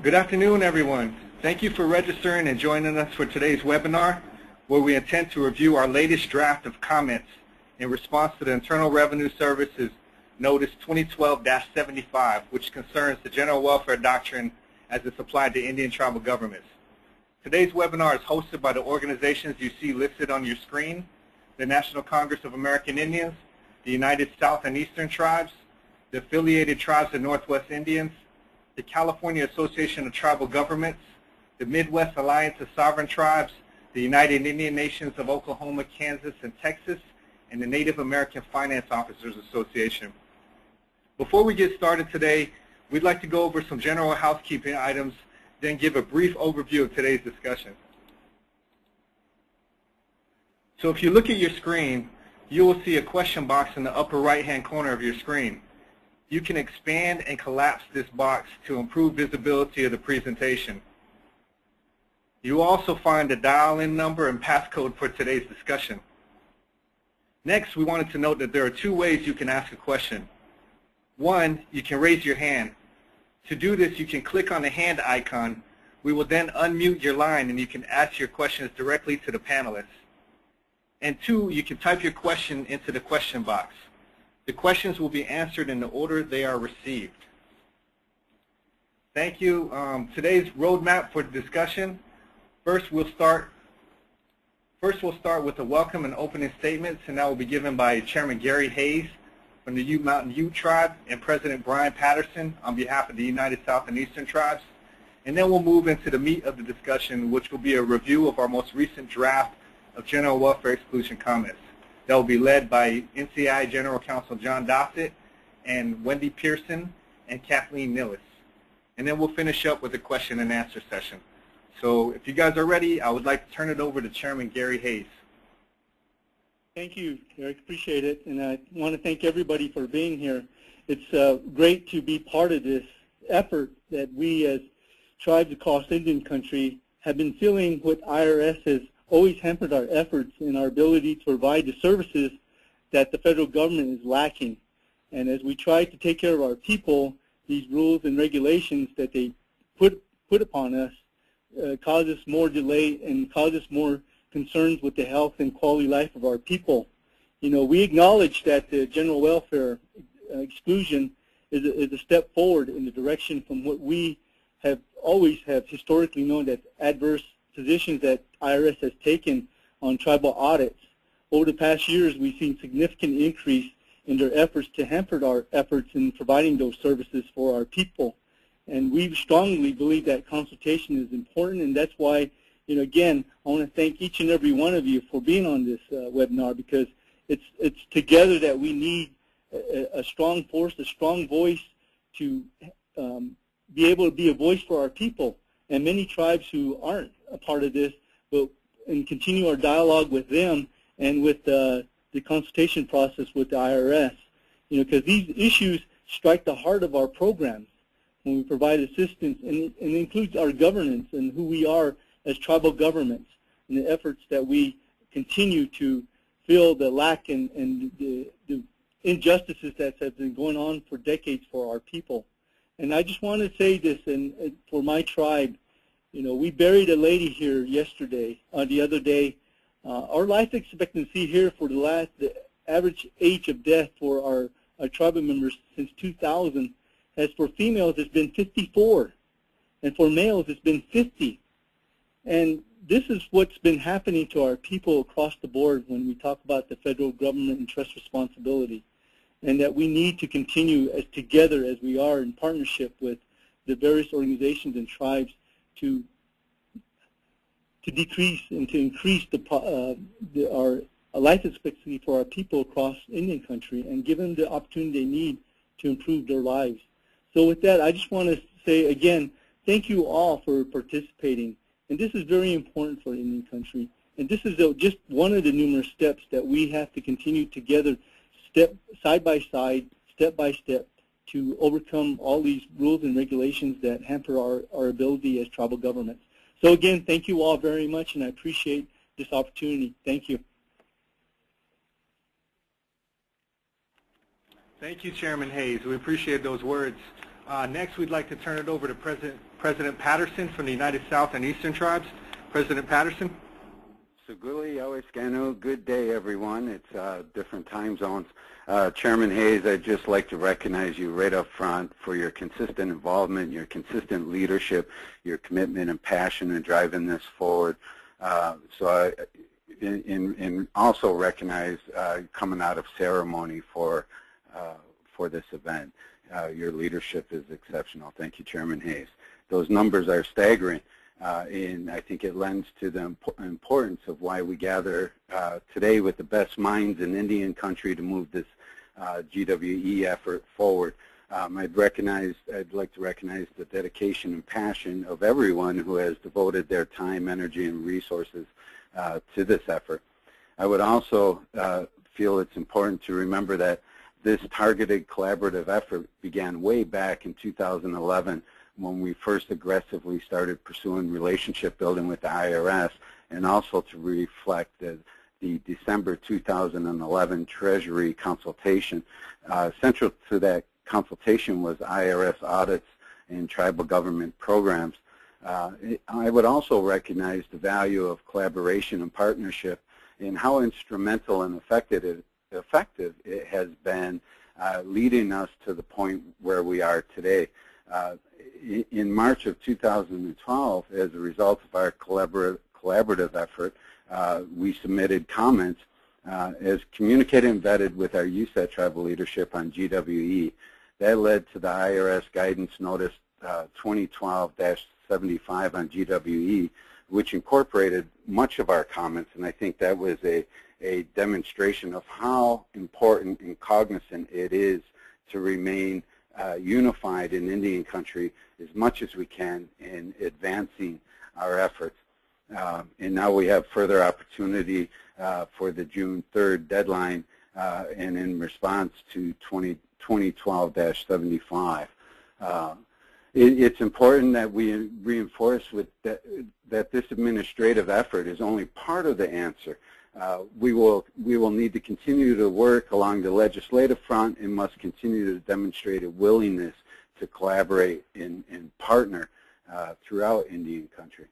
Good afternoon, everyone. Thank you for registering and joining us for today's webinar, where we intend to review our latest draft of comments in response to the Internal Revenue Service's Notice 2012-75, which concerns the general welfare doctrine as it's applied to Indian tribal governments. Today's webinar is hosted by the organizations you see listed on your screen: the National Congress of American Indians, the United South and Eastern Tribes, the Affiliated Tribes of Northwest Indians, the California Association of Tribal Governments, the Midwest Alliance of Sovereign Tribes, the United Indian Nations of Oklahoma, Kansas, and Texas, and the Native American Finance Officers Association. Before we get started today, we'd like to go over some general housekeeping items, then give a brief overview of today's discussion. So if you look at your screen, you will see a question box in the upper right-hand corner of your screen. You can expand and collapse this box to improve visibility of the presentation. You will also find the dial-in number and passcode for today's discussion. Next, we wanted to note that there are two ways you can ask a question. One, you can raise your hand. To do this, you can click on the hand icon. We will then unmute your line and you can ask your questions directly to the panelists. And two, you can type your question into the question box. The questions will be answered in the order they are received. Thank you. Today's roadmap for the discussion. First, we'll start with the welcome and opening statements, and that will be given by Chairman Gary Hayes from the Ute Mountain Ute Tribe and President Brian Patterson on behalf of the United South and Eastern Tribes. And then we'll move into the meat of the discussion, which will be a review of our most recent draft of General Welfare Exclusion comments. That will be led by NCAI General Counsel John Dossett and Wendy Pearson and Kathleen Nillis. And then we'll finish up with a question and answer session. So if you guys are ready, I would like to turn it over to Chairman Gary Hayes. Thank you, Eric. Appreciate it. And I want to thank everybody for being here. It's great to be part of this effort that we as tribes across Indian country have been feeling what IRS has always hampered our efforts in our ability to provide the services that the federal government is lacking. And as we try to take care of our people, these rules and regulations that they put upon us cause us more delay and cause us more concerns with the health and quality life of our people. You know, we acknowledge that the general welfare exclusion is a step forward in the direction from what we have always historically known as adverse positions that IRS has taken on tribal audits. Over the past years, we've seen significant increase in their efforts to hamper our efforts in providing those services for our people. And we strongly believe that consultation is important, and that's why, you know, again, I want to thank each and every one of you for being on this webinar, because it's together that we need a strong force, a strong voice to be able to be a voice for our people. And many tribes who aren't a part of this will continue our dialogue with them and with the consultation process with the IRS. You know, because these issues strike the heart of our programs when we provide assistance, and it includes our governance and who we are as tribal governments and the efforts that we continue to fill the lack and the injustices that have been going on for decades for our people. And I just want to say this, and for my tribe, you know, we buried a lady here yesterday, the other day. Our life expectancy here for the average age of death for our tribal members since 2000 has, for females, it's been 54, and for males, it's been 50. And this is what's been happening to our people across the board when we talk about the federal government and trust responsibility, and that we need to continue as together as we are in partnership with the various organizations and tribes to decrease and to increase our life expectancy for our people across Indian country and give them the opportunity they need to improve their lives. So with that, I just want to say again, thank you all for participating. And this is very important for Indian country. And this is just one of the numerous steps that we have to continue together, side by side, step by step, to overcome all these rules and regulations that hamper our ability as tribal governments. So again, thank you all very much, and I appreciate this opportunity. Thank you. Thank you, Chairman Hayes. We appreciate those words. Next, we'd like to turn it over to President Patterson from the United South and Eastern Tribes. President Patterson. Suguli Oiskanu, good day everyone. It's different time zones. Chairman Hayes, I'd just like to recognize you right up front for your consistent involvement, your consistent leadership, your commitment and passion in driving this forward. And also recognize coming out of ceremony for this event. Your leadership is exceptional. Thank you, Chairman Hayes. Those numbers are staggering. And I think it lends to the importance of why we gather today with the best minds in Indian country to move this GWE effort forward. I'd like to recognize the dedication and passion of everyone who has devoted their time, energy, and resources to this effort. I would also feel it's important to remember that this targeted collaborative effort began way back in 2011 when we first aggressively started pursuing relationship building with the IRS, and also to reflect the December 2011 Treasury consultation. Central to that consultation was IRS audits and tribal government programs. I would also recognize the value of collaboration and partnership and how instrumental and effective it has been leading us to the point where we are today. In March of 2012, as a result of our collaborative effort, we submitted comments as communicated and vetted with our USET tribal leadership on GWE. That led to the IRS Guidance Notice 2012-75 on GWE, which incorporated much of our comments, and I think that was a demonstration of how important and cognizant it is to remain unified in Indian country as much as we can in advancing our efforts. And now we have further opportunity for the June 3rd deadline and in response to 2012-75. It's important that we reinforce that this administrative effort is only part of the answer. We will need to continue to work along the legislative front and must continue to demonstrate a willingness to collaborate and partner throughout Indian country.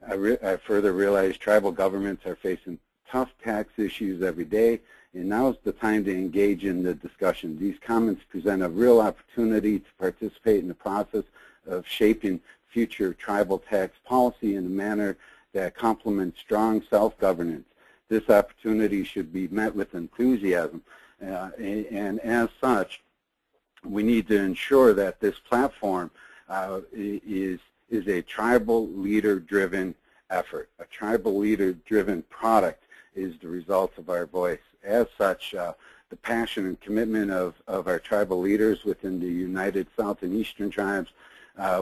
I further realize tribal governments are facing tough tax issues every day, and now's the time to engage in the discussion. These comments present a real opportunity to participate in the process of shaping future tribal tax policy in a manner that complements strong self-governance. This opportunity should be met with enthusiasm, and as such, we need to ensure that this platform is a tribal leader-driven effort. A tribal leader-driven product is the result of our voice. As such, the passion and commitment of our tribal leaders within the United South and Eastern Tribes,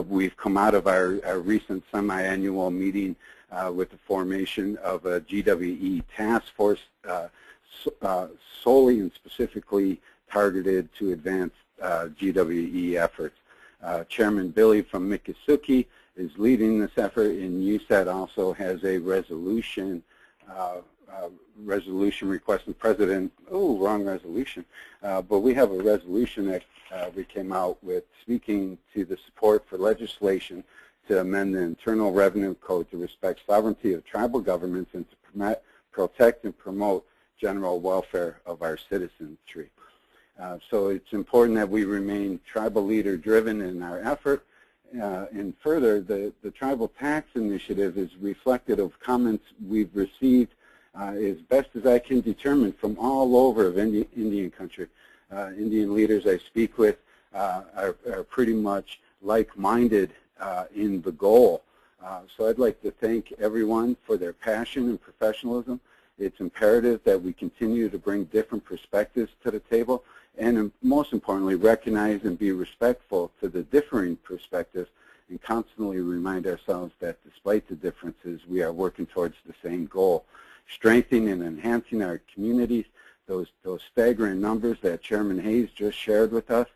we've come out of our recent semi-annual meeting with the formation of a GWE task force solely and specifically targeted to advance GWE efforts. Chairman Billy from Miccosukee is leading this effort, and USET also has a resolution request from President, wrong resolution, but we have a resolution that we came out with speaking to the support for legislation to amend the Internal Revenue Code to respect sovereignty of tribal governments and to protect and promote general welfare of our citizenry. So it's important that we remain tribal leader driven in our effort. And further, the Tribal Tax Initiative is reflective of comments we've received as best as I can determine from all over of Indian country. Indian leaders I speak with are pretty much like-minded in the goal. So I'd like to thank everyone for their passion and professionalism. It's imperative that we continue to bring different perspectives to the table, and most importantly, recognize and be respectful to the differing perspectives, and constantly remind ourselves that despite the differences, we are working towards the same goal. Strengthening and enhancing our communities, those staggering numbers that Chairman Hayes just shared with us,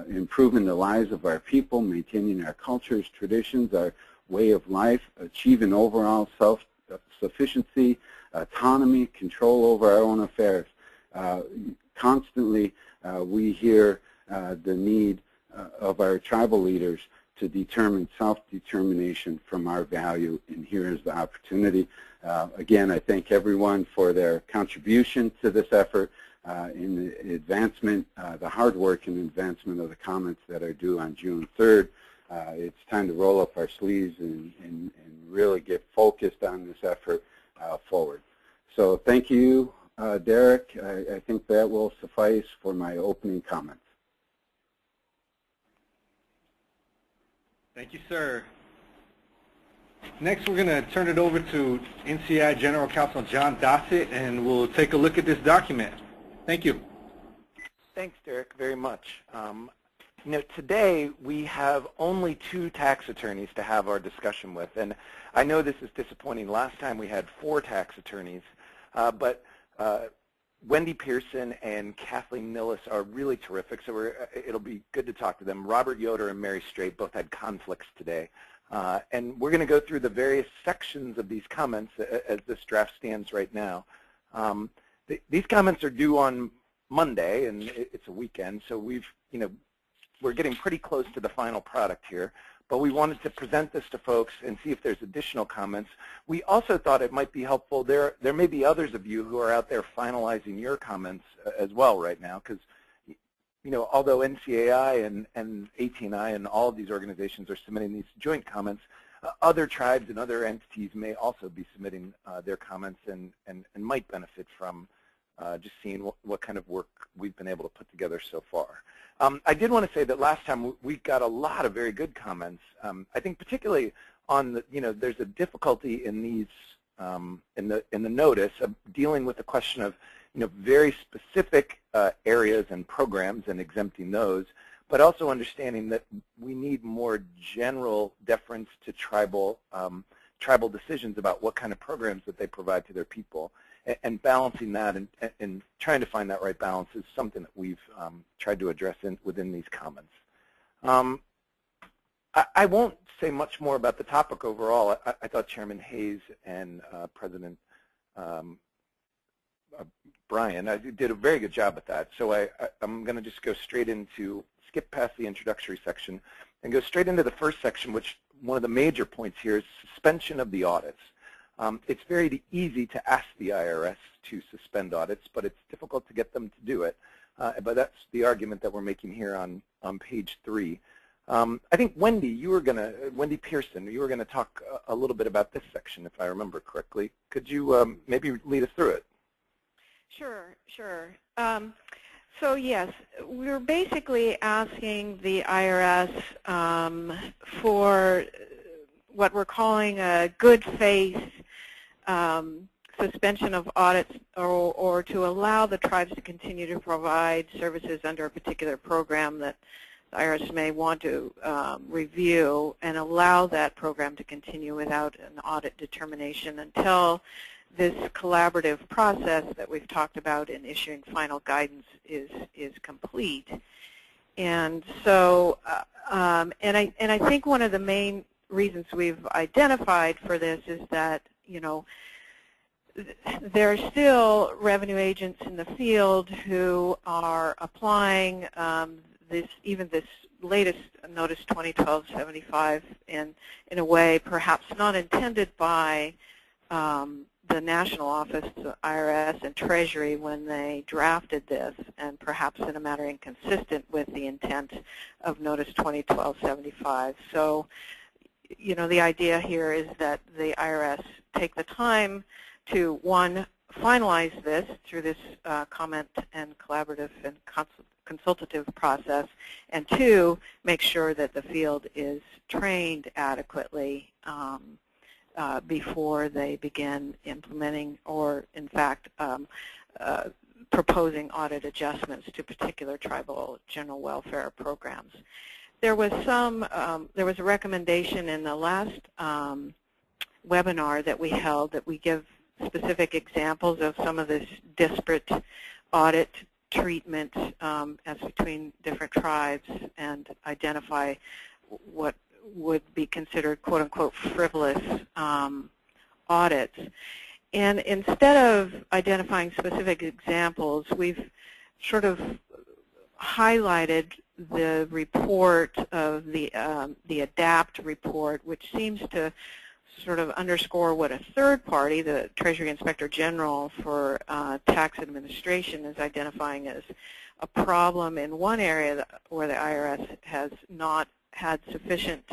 improving the lives of our people, maintaining our cultures, traditions, our way of life, achieving overall self-sufficiency, autonomy, control over our own affairs. Constantly, we hear the need of our tribal leaders to determine self-determination from our value, and here is the opportunity. Again, I thank everyone for their contribution to this effort in the advancement, the hard work and advancement of the comments that are due on June 3rd. It's time to roll up our sleeves and really get focused on this effort forward. So thank you, Derek. I think that will suffice for my opening comments. Thank you, sir. Next, we're going to turn it over to NCAI General Counsel John Dossett, and we'll take a look at this document. Thank you. Thanks, Derek, very much. You know, today we have only 2 tax attorneys to have our discussion with, and I know this is disappointing. Last time we had 4 tax attorneys, but Wendy Pearson and Kathleen Nillis are really terrific, so it'll be good to talk to them. Robert Yoder and Mary Strait both had conflicts today, and we're going to go through the various sections of these comments as this draft stands right now. These comments are due on Monday, and it's a weekend, so we're getting pretty close to the final product here, but we wanted to present this to folks and see if there's additional comments. We also thought it might be helpful. There may be others of you who are out there finalizing your comments as well right now, because although NCAI and AT&I and all of these organizations are submitting these joint comments, other tribes and other entities may also be submitting their comments and might benefit from just seeing what kind of work we've been able to put together so far. I did want to say that last time we got a lot of very good comments. I think particularly on there's a difficulty in these in the notice of dealing with the question of very specific areas and programs and exempting those, but also understanding that we need more general deference to tribal decisions about what kind of programs that they provide to their people. And balancing that and trying to find that right balance is something that we've tried to address within these comments. I won't say much more about the topic overall. I thought Chairman Hayes and President Brian did a very good job at that. So I'm going to just go straight into, skip past the introductory section, and go straight into the first section, which one of the major points here is suspension of the audits. It's very easy to ask the IRS to suspend audits, but it's difficult to get them to do it. But that's the argument that we're making here on page 3. I think Wendy Pearson, you were going to talk a little bit about this section, if I remember correctly. Could you maybe lead us through it? Sure. So yes, we're basically asking the IRS for what we're calling a good faith suspension of audits, or to allow the tribes to continue to provide services under a particular program that the IRS may want to review, and allow that program to continue without an audit determination until this collaborative process that we've talked about in issuing final guidance is complete. And so, and I think one of the main reasons we've identified for this is that there are still revenue agents in the field who are applying this latest Notice 2012-75 in a way perhaps not intended by the National Office, the IRS, and Treasury when they drafted this, and perhaps in a manner inconsistent with the intent of Notice 2012-75. So, the idea here is that the IRS take the time to, 1, finalize this through this comment and collaborative and consultative process, and 2, make sure that the field is trained adequately before they begin implementing or, in fact, proposing audit adjustments to particular tribal general welfare programs. There was a recommendation in the last webinar that we held that we give specific examples of some of this disparate audit treatment as between different tribes, and identify what would be considered quote-unquote frivolous audits. And instead of identifying specific examples, we've sort of highlighted the report of the ADAPT report, which seems to sort of underscore what a third party, the Treasury Inspector General for Tax Administration, is identifying as a problem in one area where the IRS has not had sufficient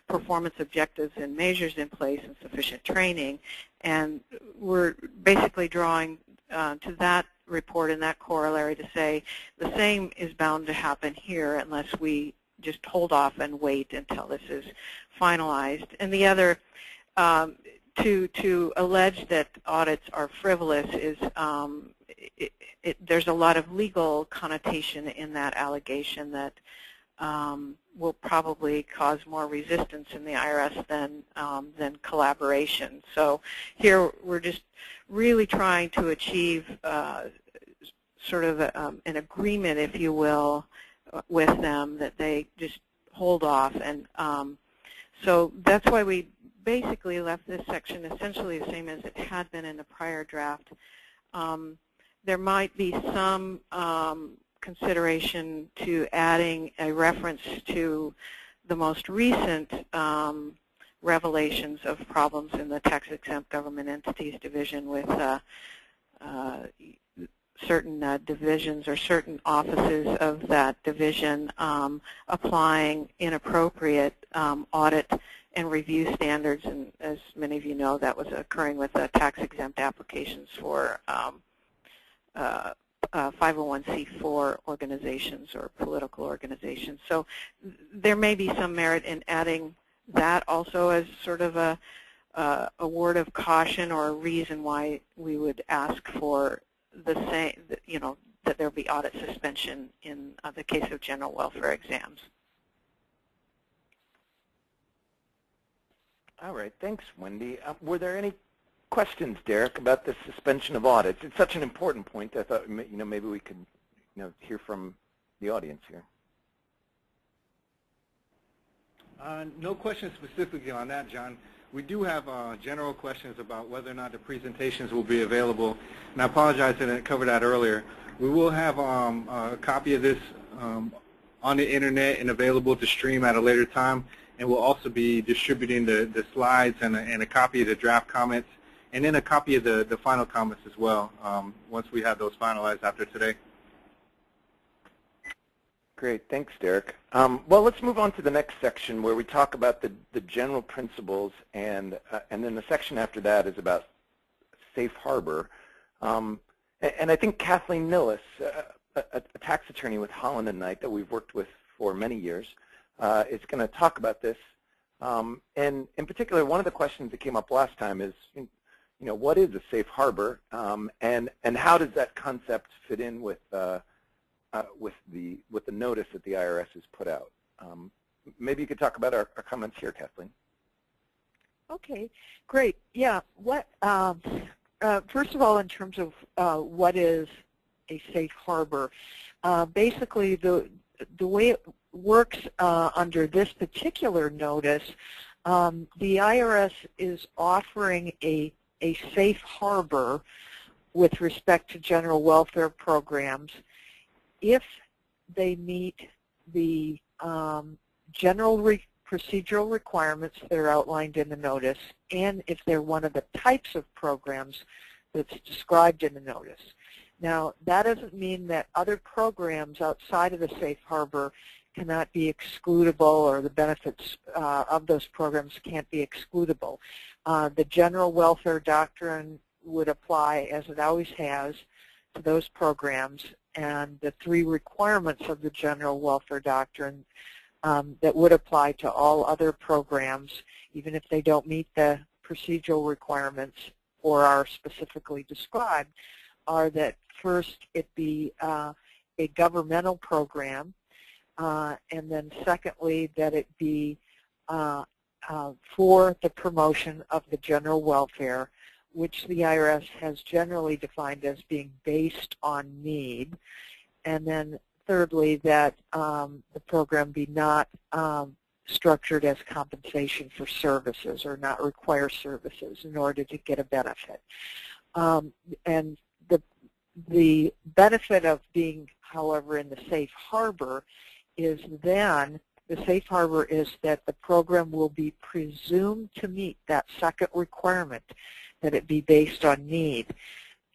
performance objectives and measures in place and sufficient training. And we're basically drawing to that report and that corollary to say the same is bound to happen here unless we just hold off and wait until this is finalized. And the other, to allege that audits are frivolous is there's a lot of legal connotation in that allegation that will probably cause more resistance in the IRS than collaboration. So here we're just really trying to achieve sort of an agreement, if you will, with them that they just hold off. And so that's why we basically left this section essentially the same as it had been in the prior draft. There might be some consideration to adding a reference to the most recent revelations of problems in the tax-exempt government entities division with certain divisions or certain offices of that division applying inappropriate audit and review standards. And as many of you know, that was occurring with tax-exempt applications for 501c4 organizations or political organizations. So there may be some merit in adding that also as sort of a word of caution or a reason why we would ask for the same, you know, that there be audit suspension in the case of general welfare exams. All right, thanks, Wendy. Were there any questions, Derek, about the suspension of audits? It's such an important point. I thought, you know, maybe we could, you know, hear from the audience here. No questions specifically on that, John. We do have general questions about whether or not the presentations will be available. And I apologize that I didn't cover that earlier. We will have a copy of this on the internet and available to stream at a later time. And we'll also be distributing the slides and a copy of the draft comments, and then a copy of the final comments as well once we have those finalized after today. Great, thanks, Derek. Well, let's move on to the next section where we talk about the general principles, and then the section after that is about safe harbor. And I think Kathleen Nillis, a tax attorney with Holland & Knight that we've worked with for many years, is going to talk about this. And in particular, one of the questions that came up last time is, you know, what is a safe harbor, and how does that concept fit in with the notice that the IRS has put out? Maybe you could talk about our comments here, Kathleen. Okay, great. Yeah. What? First of all, in terms of what is a safe harbor, basically the way it works under this particular notice, the IRS is offering a safe harbor with respect to general welfare programs if they meet the general procedural requirements that are outlined in the notice, and if they're one of the types of programs that's described in the notice. Now, that doesn't mean that other programs outside of the safe harbor cannot be excludable, or the benefits of those programs can't be excludable. The general welfare doctrine would apply, as it always has, to those programs, and the three requirements of the general welfare doctrine that would apply to all other programs, even if they don't meet the procedural requirements or are specifically described, are that first it be a governmental program, and then secondly that it be for the promotion of the general welfare, which the IRS has generally defined as being based on need, and then thirdly that the program be not structured as compensation for services or not require services in order to get a benefit. And the benefit of being, however, in the safe harbor is then the safe harbor is that the program will be presumed to meet that second requirement, that it be based on need.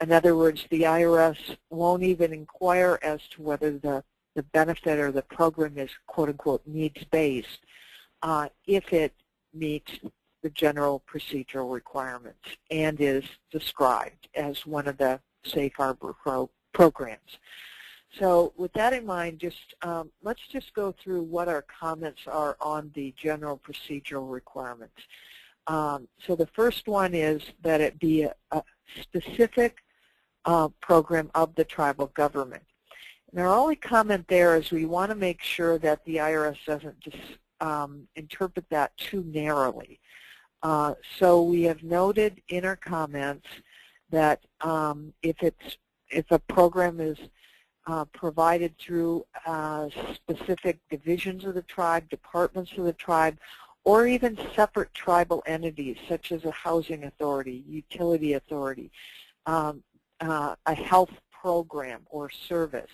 In other words, the IRS won't even inquire as to whether the benefit or the program is quote-unquote needs-based if it meets the general procedural requirements and is described as one of the safe harbor programs. So with that in mind, let's just go through what our comments are on the general procedural requirements. So the first one is that it be a specific program of the tribal government. And our only comment there is we want to make sure that the IRS doesn't just interpret that too narrowly. So we have noted in our comments that if a program is provided through specific divisions of the tribe, departments of the tribe, or even separate tribal entities such as a housing authority, utility authority, a health program or service.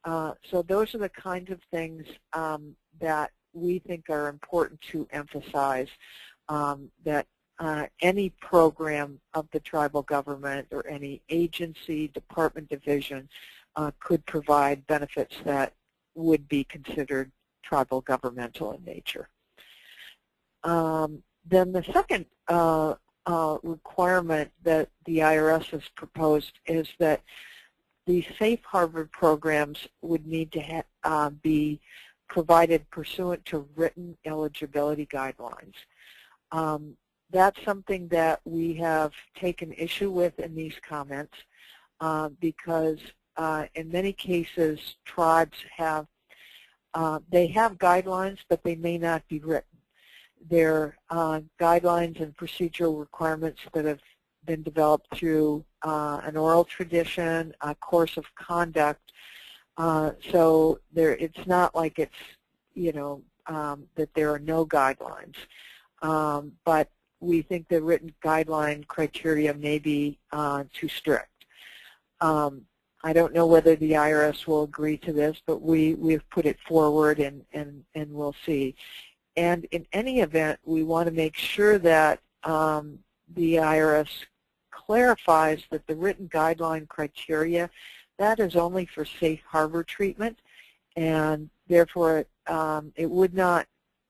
So those are the kinds of things that we think are important to emphasize, that any program of the tribal government or any agency, department, division could provide benefits that would be considered tribal governmental in nature. Then the second requirement that the IRS has proposed is that the safe harbor programs would need to be provided pursuant to written eligibility guidelines. That's something that we have taken issue with in these comments because in many cases tribes have guidelines, but they may not be written. They're guidelines and procedural requirements that have been developed through an oral tradition, a course of conduct. So it's not like it's, that there are no guidelines. But we think the written guideline criteria may be too strict. I don't know whether the IRS will agree to this, but we've put it forward and we'll see. And in any event, we want to make sure that the IRS clarifies that the written guideline criteria, that is only for safe harbor treatment, and therefore it would not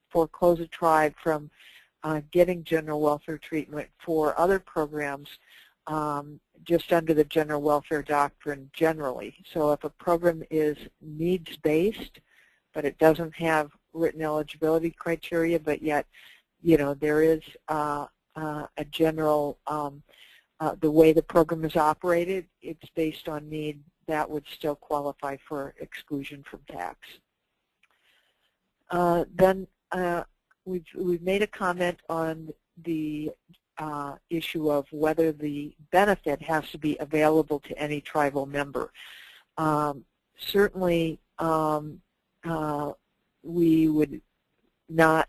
foreclose a tribe from getting general welfare treatment for other programs just under the general welfare doctrine generally. So if a program is needs-based, but it doesn't have written eligibility criteria, but yet, there is a general, the way the program is operated, it's based on need, that would still qualify for exclusion from tax. Then we've made a comment on the issue of whether the benefit has to be available to any tribal member. Certainly, we would not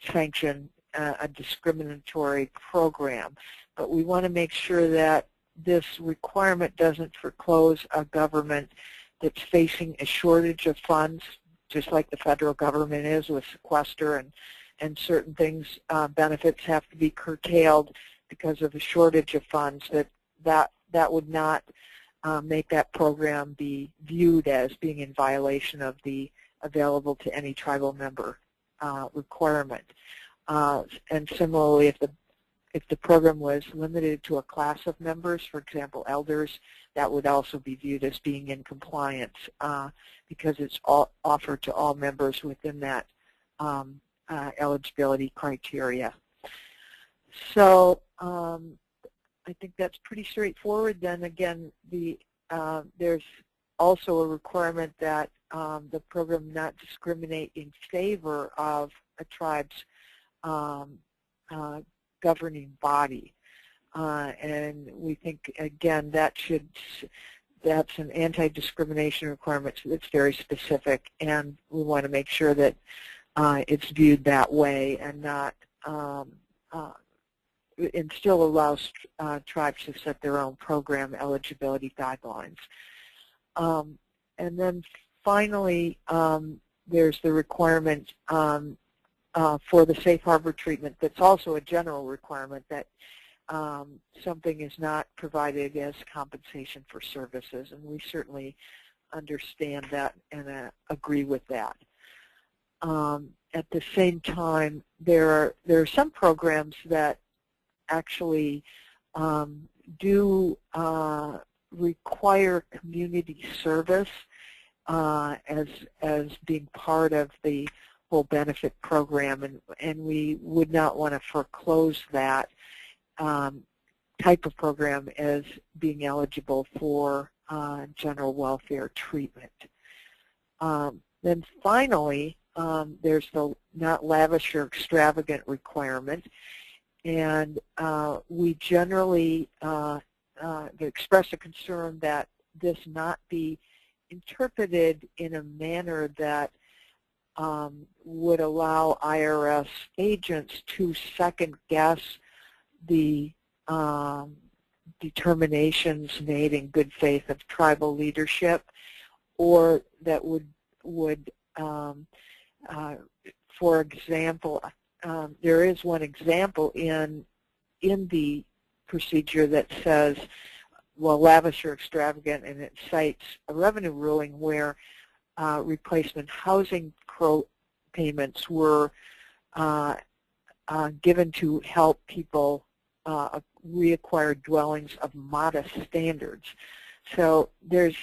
sanction a discriminatory program, but we want to make sure that this requirement doesn't foreclose a government that's facing a shortage of funds, just like the federal government is with sequester and certain things, benefits have to be curtailed because of a shortage of funds, that would not make that program be viewed as being in violation of the available to any tribal member requirement. And similarly, if the program was limited to a class of members, for example, elders, that would also be viewed as being in compliance because it's offered to all members within that eligibility criteria. So I think that's pretty straightforward. Then again, there's also a requirement that the program not discriminate in favor of a tribe's governing body. And we think, again, that's an anti-discrimination requirement that's very specific, and we want to make sure that it's viewed that way and not and still allows tribes to set their own program eligibility guidelines. And then finally, there's the requirement for the safe harbor treatment that's also a general requirement that something is not provided as compensation for services, and we certainly understand that and agree with that. At the same time, there are some programs that actually do require community service as being part of the whole benefit program, and we would not want to foreclose that type of program as being eligible for general welfare treatment. Then finally, there's the not lavish or extravagant requirement, and we generally express a concern that this not be interpreted in a manner that would allow IRS agents to second-guess the determinations made in good faith of tribal leadership, or that would for example, there is one example in the procedure that says, well, lavish or extravagant, and it cites a revenue ruling where replacement housing payments were given to help people reacquire dwellings of modest standards. So there's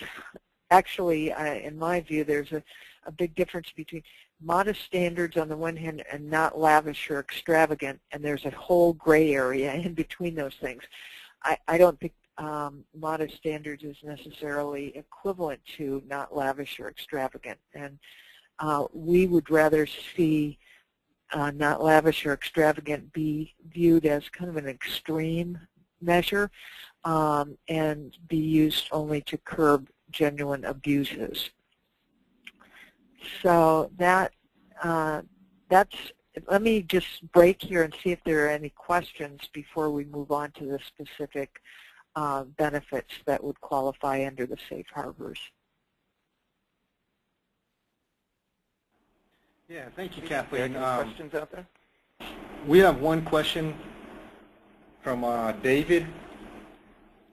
actually, in my view, there's a big difference between modest standards on the one hand and not lavish or extravagant, and there's a whole gray area in between those things. I don't think modest standards is necessarily equivalent to not lavish or extravagant, and we would rather see not lavish or extravagant be viewed as kind of an extreme measure and be used only to curb genuine abuses. So that's, let me just break here and see if there are any questions before we move on to the specific benefits that would qualify under the safe harbors. Yeah, thank you, Kathleen. Any questions out there? We have one question from David,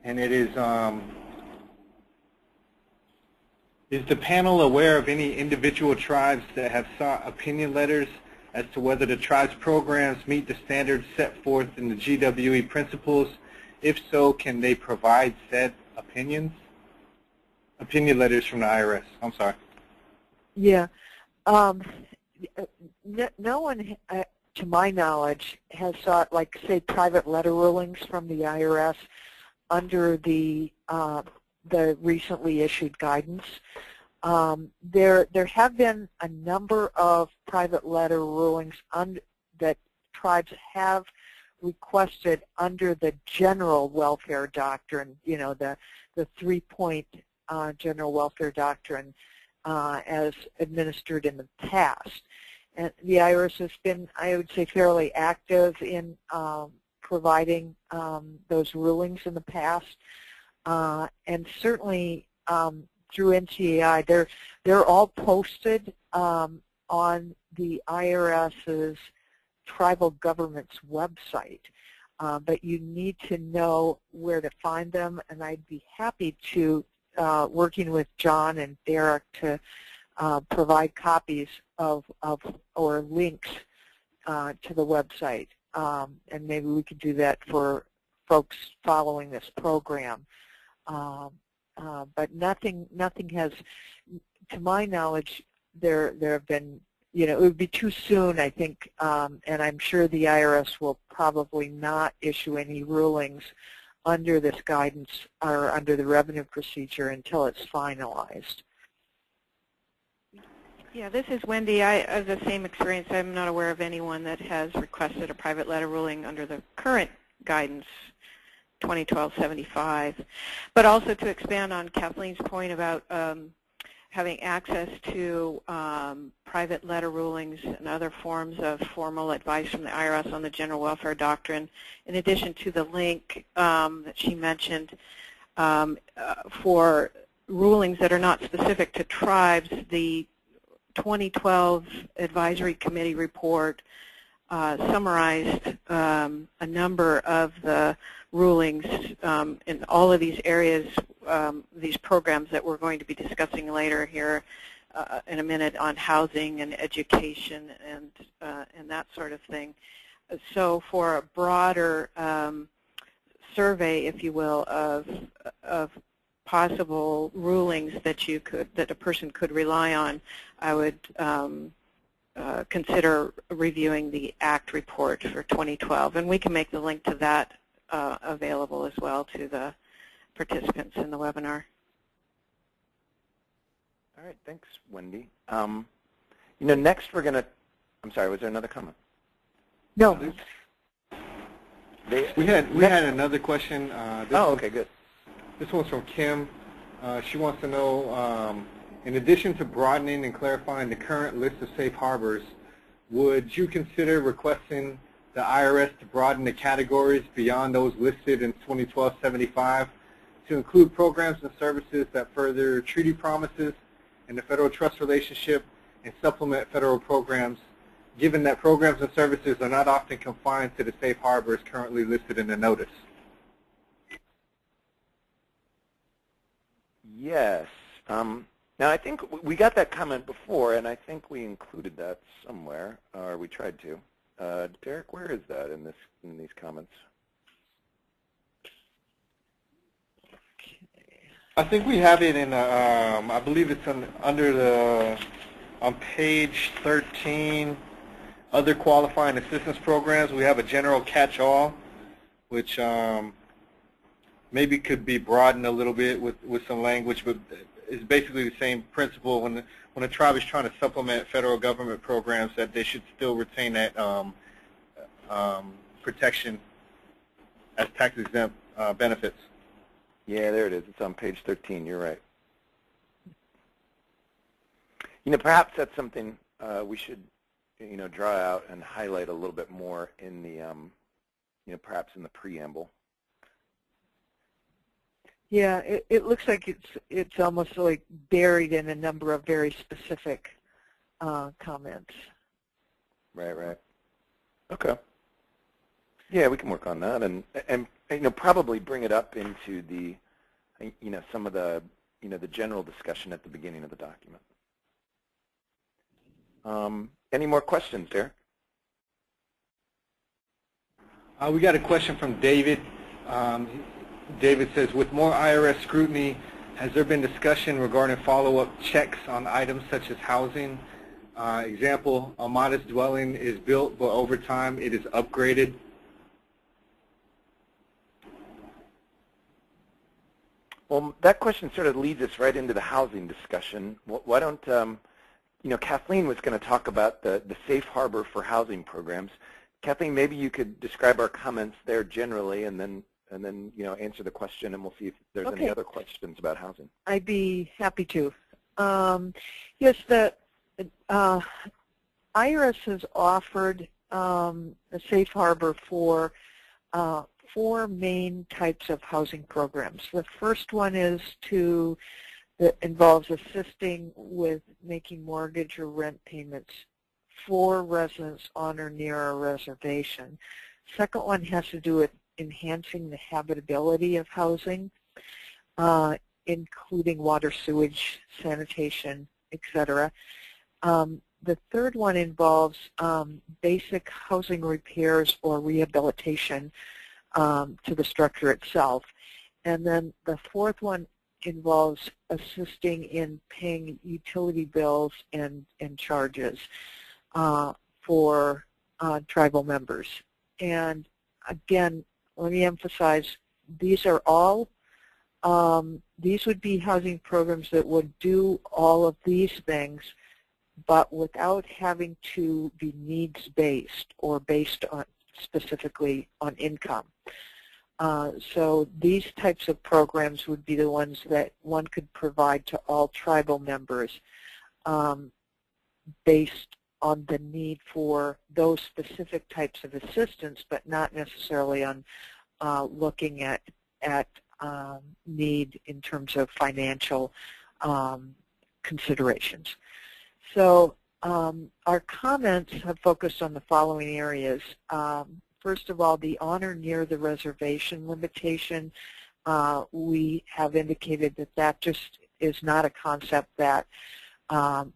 and it is the panel aware of any individual tribes that have sought opinion letters as to whether the tribe's programs meet the standards set forth in the GWE principles? If so, can they provide said opinions? Opinion letters from the IRS. I'm sorry. Yeah. No one, to my knowledge, has sought, like, say, private letter rulings from the IRS under the recently issued guidance. There have been a number of private letter rulings that tribes have requested under the general welfare doctrine, you know, the 3-point general welfare doctrine as administered in the past. And the IRS has been, I would say, fairly active in providing those rulings in the past. And certainly through NCAI, they're all posted on the IRS's tribal government's website. But you need to know where to find them, and I'd be happy to, working with John and Derek, to provide copies of or links to the website. And maybe we could do that for folks following this program. But nothing has, to my knowledge, there have been, you know, it would be too soon, I think, and I'm sure the IRS will probably not issue any rulings under this guidance or under the revenue procedure until it's finalized. Yeah, this is Wendy. I have the same experience. I'm not aware of anyone that has requested a private letter ruling under the current guidance, 2012-75. But also to expand on Kathleen's point about having access to private letter rulings and other forms of formal advice from the IRS on the general welfare doctrine, in addition to the link that she mentioned for rulings that are not specific to tribes, the 2012 Advisory Committee report summarized a number of the rulings in all of these areas, these programs that we're going to be discussing later here in a minute on housing and education and that sort of thing. So for a broader survey, if you will, of possible rulings that a person could rely on, I would consider reviewing the ACT report for 2012, and we can make the link to that available as well to the participants in the webinar. All right, thanks, Wendy. Next we're going to, I'm sorry, was there another comment? No. We had another question. Okay, good. This one's from Kim. She wants to know, in addition to broadening and clarifying the current list of safe harbors, would you consider requesting the IRS to broaden the categories beyond those listed in 2012-75 to include programs and services that further treaty promises and the federal trust relationship and supplement federal programs, given that programs and services are not often confined to the safe harbors currently listed in the notice? Yes. Now, I think we got that comment before, and I think we included that somewhere, or we tried to. Derek, where is that in these comments? I think we have it in, I believe it's on page 13, other qualifying assistance programs. We have a general catch-all, which maybe could be broadened a little bit with some language, but it's basically the same principle. When a tribe is trying to supplement federal government programs, that they should still retain that protection as tax-exempt benefits. Yeah, there it is. It's on page 13. You're right. Perhaps that's something we should, draw out and highlight a little bit more in the, perhaps in the preamble. Yeah, it looks like it's almost like buried in a number of very specific comments. Right. Okay. Yeah, we can work on that, and probably bring it up into the, some of the, the general discussion at the beginning of the document. Any more questions, Derek? We got a question from David. David says, with more IRS scrutiny, has there been discussion regarding follow-up checks on items such as housing? Example, a modest dwelling is built, but over time it is upgraded. Well, that question sort of leads us right into the housing discussion. Why don't, Kathleen was going to talk about the safe harbor for housing programs. Kathleen, maybe you could describe our comments there generally, and then answer the question, and we'll see if there's any other questions about housing. I'd be happy to. Yes, the IRS has offered a safe harbor for 4 main types of housing programs. The first one is that involves assisting with making mortgage or rent payments for residents on or near a reservation. Second one has to do with enhancing the habitability of housing, including water, sewage, sanitation, etc. The third one involves basic housing repairs or rehabilitation to the structure itself. And then the fourth one involves assisting in paying utility bills and charges for tribal members. And again, let me emphasize, these are all, these would be housing programs that would do all of these things, but without having to be needs-based or based on specifically on income. So these types of programs would be the ones that one could provide to all tribal members based on the need for those specific types of assistance, but not necessarily on looking at need in terms of financial considerations. So our comments have focused on the following areas. First of all, the on or near the reservation limitation. We have indicated that that just is not a concept that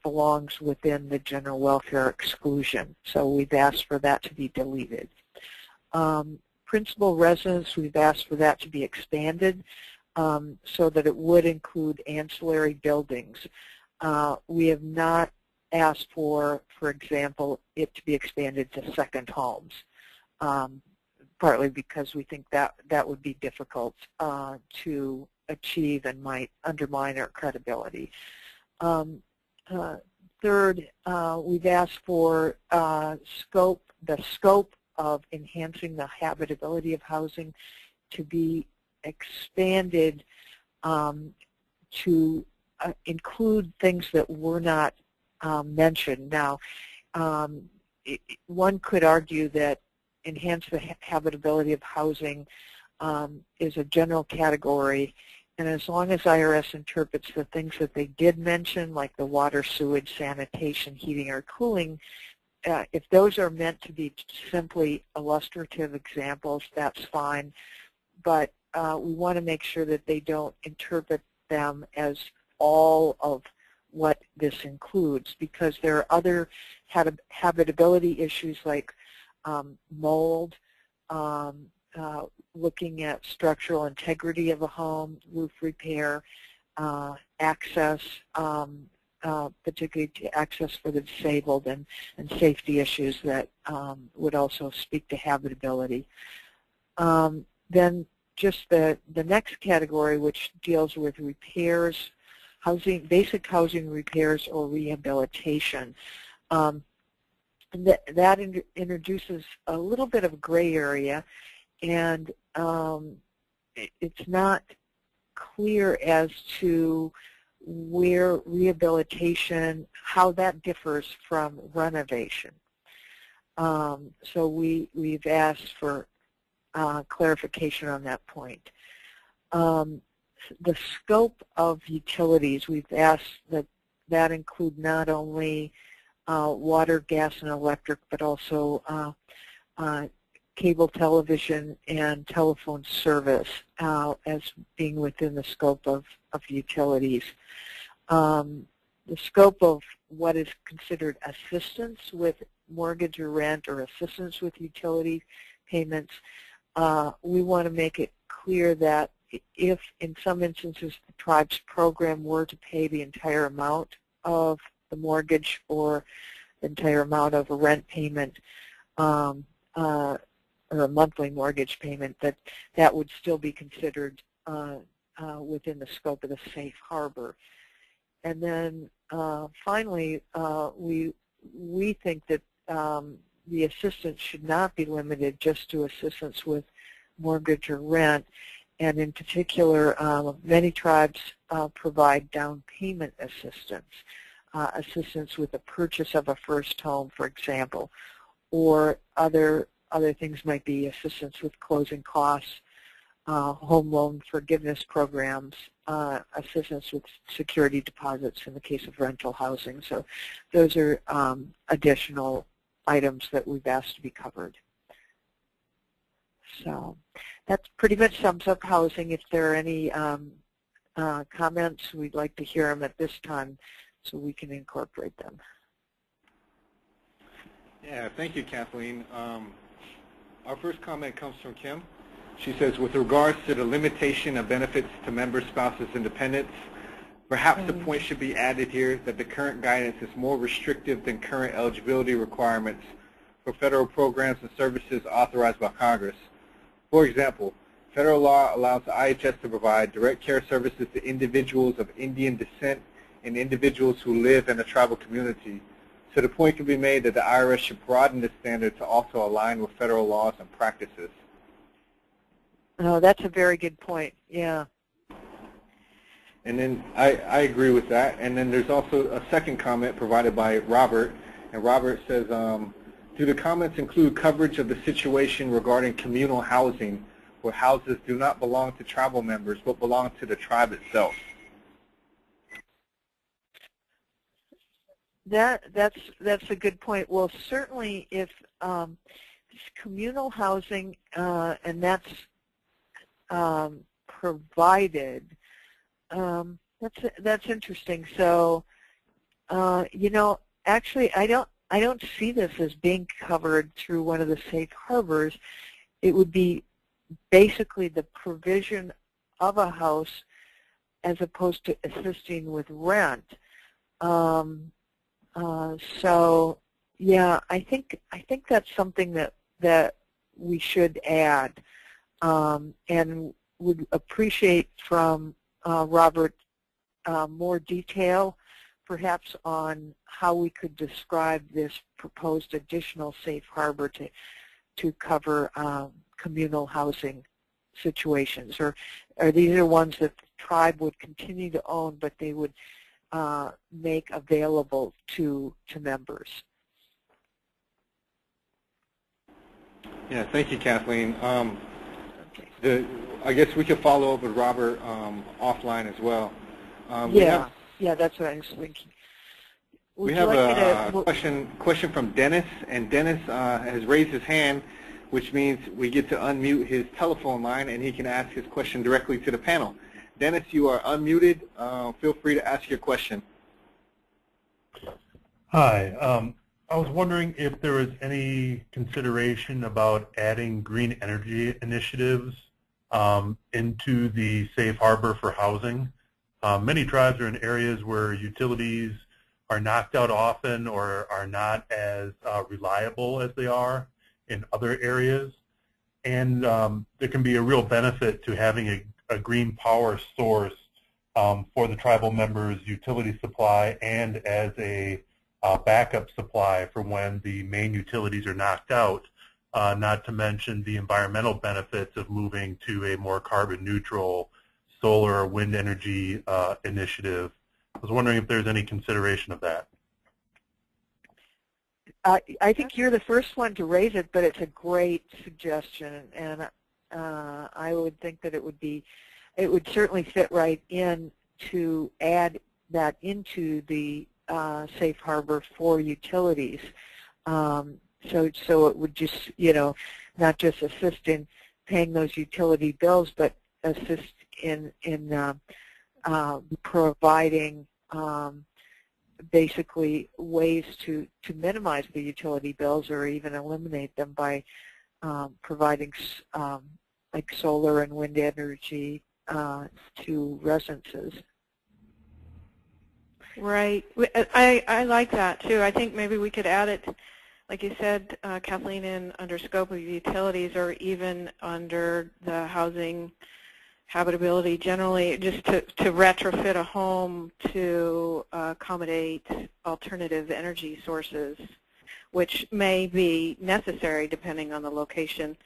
belongs within the general welfare exclusion. So we've asked for that to be deleted. Principal residence, we've asked for that to be expanded so that it would include ancillary buildings. We have not asked for example, it to be expanded to second homes, partly because we think that would be difficult to achieve and might undermine our credibility. Third, we've asked for the scope of enhancing the habitability of housing to be expanded to include things that were not mentioned. Now, one could argue that enhance the habitability of housing is a general category, and as long as IRS interprets the things that they did mention, like the water, sewage, sanitation, heating, or cooling, if those are meant to be simply illustrative examples, that's fine, but we want to make sure that they don't interpret them as all of what this includes, because there are other habitability issues like mold, looking at structural integrity of a home, roof repair, access, particularly to access for the disabled, and safety issues that would also speak to habitability. Then just the next category, which deals with repairs, basic housing repairs or rehabilitation. That introduces a little bit of a gray area, and it's not clear as to where rehabilitation, how that differs from renovation. So we've asked for clarification on that point. The scope of utilities, we've asked that include not only water, gas, and electric, but also cable television and telephone service as being within the scope of utilities. The scope of what is considered assistance with mortgage or rent or assistance with utility payments, we want to make it clear that if in some instances the tribe's program were to pay the entire amount of the mortgage or the entire amount of a rent payment or a monthly mortgage payment, that would still be considered within the scope of the safe harbor. And then finally, we think that the assistance should not be limited just to assistance with mortgage or rent, and in particular, many tribes provide down payment assistance, assistance with the purchase of a first home, for example, or other things might be assistance with closing costs, home loan forgiveness programs, assistance with security deposits in the case of rental housing. So those are additional items that we've asked to be covered. So that pretty much sums up housing. If there are any comments, we'd like to hear them at this time so we can incorporate them. Yeah, thank you, Kathleen. Our first comment comes from Kim. She says, with regards to the limitation of benefits to member spouses and dependents, perhaps the point should be added here that the current guidance is more restrictive than current eligibility requirements for federal programs and services authorized by Congress. For example, federal law allows the IHS to provide direct care services to individuals of Indian descent and individuals who live in a tribal community. So the point can be made that the IRS should broaden this standard to also align with federal laws and practices. Oh, that's a very good point, yeah. And then I agree with that. And then there's also a second comment provided by Robert. And Robert says, do the comments include coverage of the situation regarding communal housing where houses do not belong to tribal members but belong to the tribe itself? That's a good point. Well, certainly if communal housing and that's provided, that's interesting. So you know, actually, I don't see this as being covered through one of the safe harbors. It would be basically the provision of a house as opposed to assisting with rent. So yeah, I think that's something that we should add, and would appreciate from Robert more detail, perhaps on how we could describe this proposed additional safe harbor to cover communal housing situations, or these are ones that the tribe would continue to own, but they would make available to members. Yeah, thank you, Kathleen. Okay. I guess we could follow up with Robert offline as well. Yeah, that's what I was thinking. We have a question from Dennis, and Dennis has raised his hand, which means we get to unmute his telephone line and he can ask his question directly to the panel. Dennis, you are unmuted. Feel free to ask your question. Hi. I was wondering if there was any consideration about adding green energy initiatives into the safe harbor for housing. Many tribes are in areas where utilities are knocked out often or are not as reliable as they are in other areas. And there can be a real benefit to having a green power source for the tribal members' utility supply and as a backup supply for when the main utilities are knocked out, not to mention the environmental benefits of moving to a more carbon neutral solar or wind energy initiative. I was wondering if there's any consideration of that. I think you're the first one to raise it, but it's a great suggestion, and I would think that it would certainly fit right in to add that into the safe harbor for utilities. So it would just, you know, not just assist in paying those utility bills, but assist in providing basically ways to minimize the utility bills or even eliminate them by providing like solar and wind energy to residences. Right. I like that too. I think maybe we could add it, like you said, Kathleen, in under scope of utilities or even under the housing habitability generally, just to retrofit a home to accommodate alternative energy sources, which may be necessary depending on the location,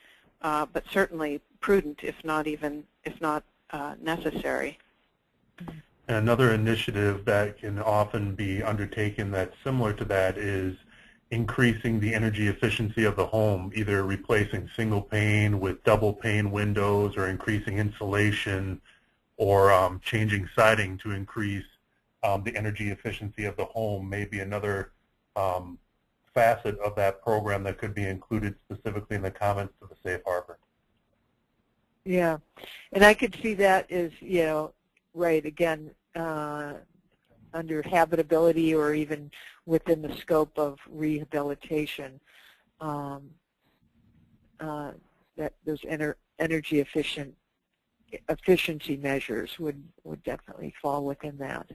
but certainly prudent if not necessary. Another initiative that can often be undertaken that's similar to that is increasing the energy efficiency of the home, either replacing single pane with double pane windows or increasing insulation or changing siding to increase the energy efficiency of the home may be another facet of that program that could be included specifically in the comments to the safe harbor. Yeah, and I could see that as, you know, right, again, under habitability or even within the scope of rehabilitation, that those energy efficiency measures would definitely fall within that.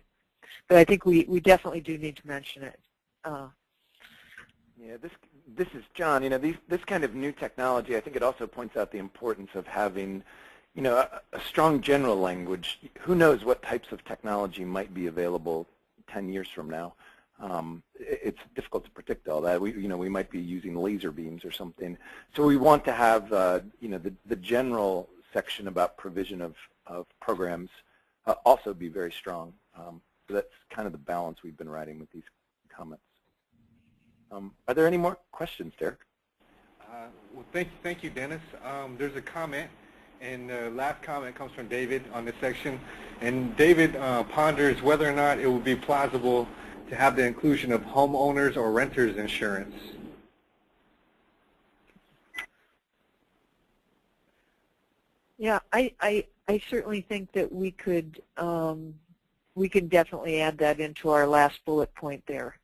But I think we definitely do need to mention it. Yeah, this is John. You know, this kind of new technology, I think it also points out the importance of having, you know, a strong general language. Who knows what types of technology might be available 10 years from now? It's difficult to predict all that. We might be using laser beams or something. So we want to have, you know, the general section about provision of programs also be very strong. So that's kind of the balance we've been writing with these comments. Are there any more questions, Derek? Well, thank you, Dennis. There's a comment, and the last comment comes from David on this section. And David ponders whether or not it would be plausible to have the inclusion of homeowners or renters insurance. Yeah, I certainly think that we can definitely add that into our last bullet point there.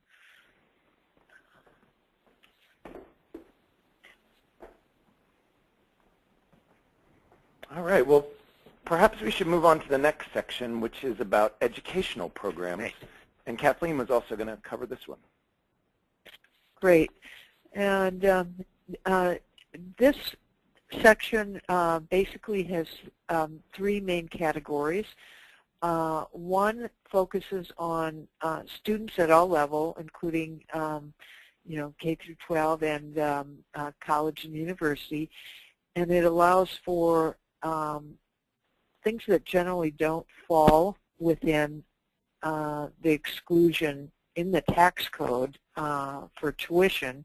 All right, well, perhaps we should move on to the next section, which is about educational programs. And Kathleen was also going to cover this one. Great. And this section basically has three main categories. One focuses on students at all levels, including K through 12 and college and university, and it allows for things that generally don't fall within the exclusion in the tax code for tuition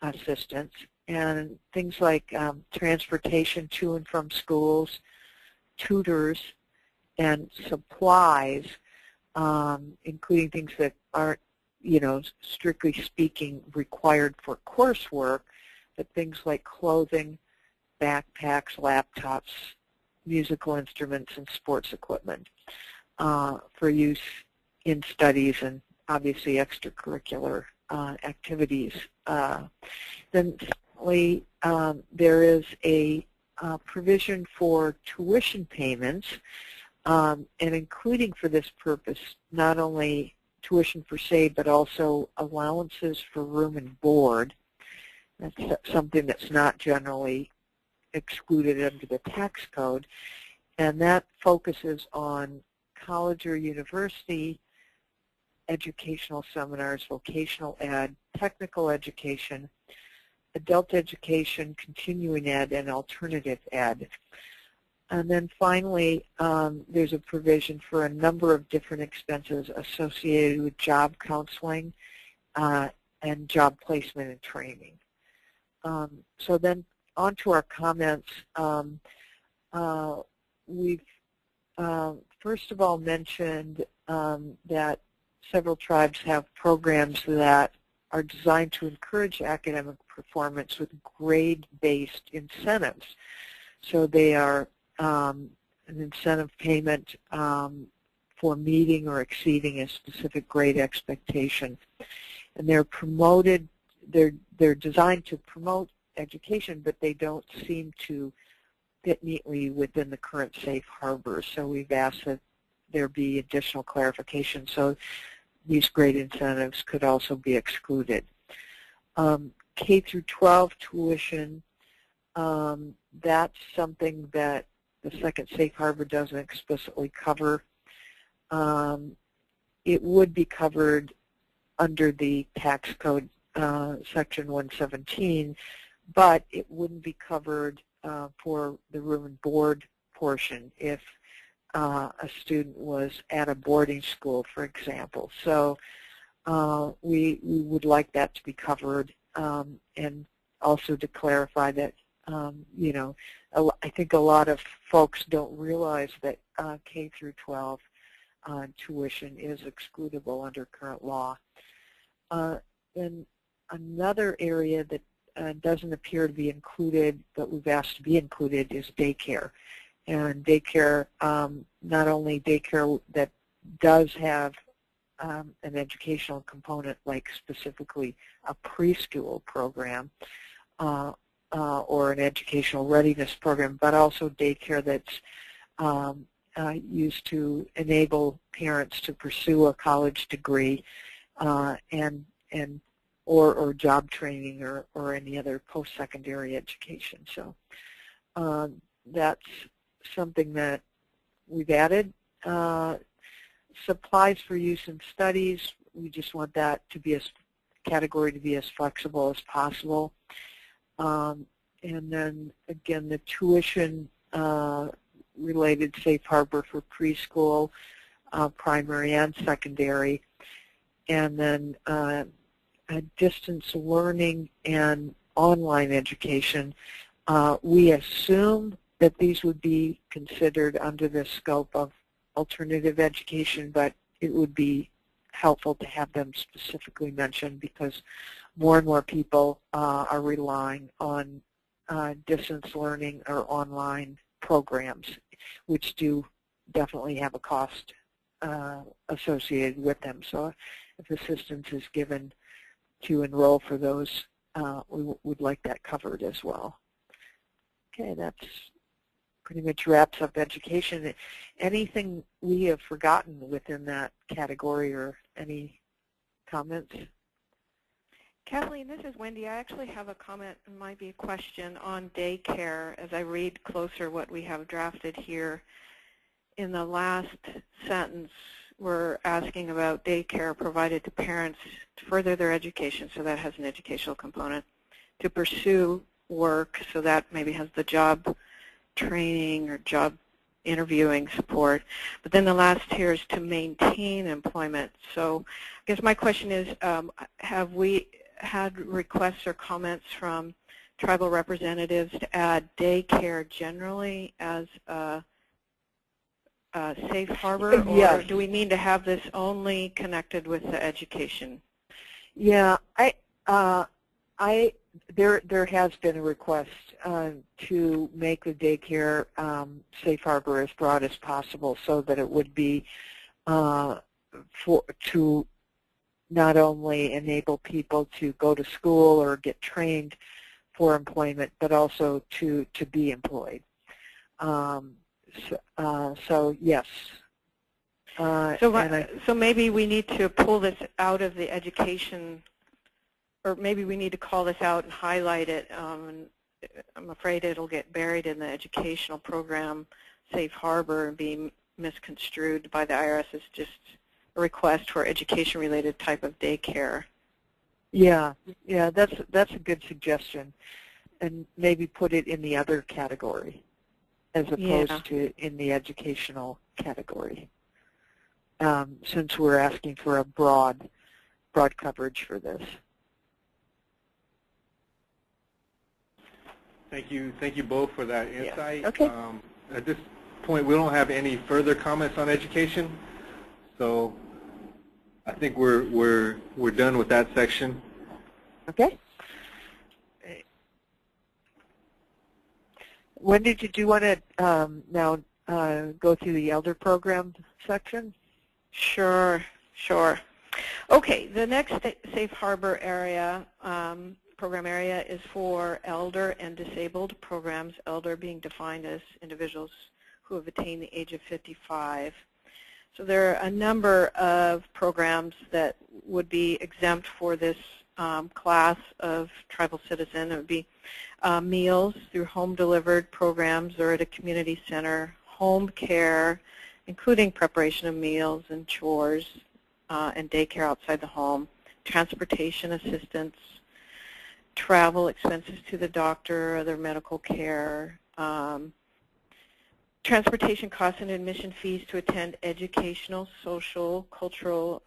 assistance, and things like transportation to and from schools, tutors, and supplies, including things that aren't, strictly speaking, required for coursework, but things like clothing, backpacks, laptops, musical instruments, and sports equipment for use in studies and obviously extracurricular activities. Then secondly, there is a provision for tuition payments, and including for this purpose not only tuition per se, but also allowances for room and board. That's something that's not generally excluded under the tax code, and that focuses on college or university educational seminars, vocational ed, technical education, adult education, continuing ed, and alternative ed. And then finally, there's a provision for a number of different expenses associated with job counseling and job placement and training. So then on to our comments. We've first of all mentioned that several tribes have programs that are designed to encourage academic performance with grade-based incentives. So they are an incentive payment for meeting or exceeding a specific grade expectation. And they're promoted, they're designed to promote education, but they don't seem to fit neatly within the current safe harbor. So we've asked that there be additional clarification. So these grade incentives could also be excluded. K through 12 tuition, that's something that the second safe harbor doesn't explicitly cover. It would be covered under the tax code section 117, but it wouldn't be covered for the room and board portion if a student was at a boarding school, for example. So we would like that to be covered, and also to clarify that, I think a lot of folks don't realize that K through 12 tuition is excludable under current law. Then another area that doesn't appear to be included, but we've asked to be included, is daycare. And daycare, not only daycare that does have an educational component, like specifically a preschool program or an educational readiness program, but also daycare that's used to enable parents to pursue a college degree or job training or any other post-secondary education. So that's something that we've added. Supplies for use in studies, we just want that to be category to be as flexible as possible. And then again, the tuition related safe harbor for preschool, primary and secondary, and then distance learning and online education. We assume that these would be considered under the scope of alternative education, but it would be helpful to have them specifically mentioned because more and more people are relying on distance learning or online programs, which do definitely have a cost associated with them. So if assistance is given to enroll for those, we would like that covered as well. Okay, that's pretty much wraps up education. Anything we have forgotten within that category or any comments? Kathleen, this is Wendy. I actually have a comment, and might be a question, on daycare as I read closer what we have drafted here. In the last sentence, we're asking about daycare provided to parents to further their education, so that has an educational component, to pursue work, so that maybe has the job training or job interviewing support. But then the last here is to maintain employment. So I guess my question is, have we had requests or comments from tribal representatives to add daycare generally as a safe harbor, or yes. do we need to have this only connected with the education? Yeah, there has been a request to make the daycare safe harbor as broad as possible, so that it would be to not only enable people to go to school or get trained for employment, but also to be employed. So yes. So maybe we need to pull this out of the education, or maybe we need to call this out and highlight it. And I'm afraid it'll get buried in the educational program safe harbor and be misconstrued by the IRS as just a request for education-related type of daycare. Yeah, that's a good suggestion, and maybe put it in the other category as opposed to in the educational category, since we're asking for a broad coverage for this. Thank you both for that insight. Yeah. Okay. At this point, we don't have any further comments on education, so I think we're done with that section. Okay. Wendy, did you want to now go through the elder program section? Sure. Okay, the next safe harbor area, program area, is for elder and disabled programs, elder being defined as individuals who have attained the age of 55. So there are a number of programs that would be exempt for this class of tribal citizen. It would be meals through home-delivered programs or at a community center, home care, including preparation of meals and chores, and daycare outside the home, transportation assistance, travel expenses to the doctor, other medical care, transportation costs and admission fees to attend educational, social, cultural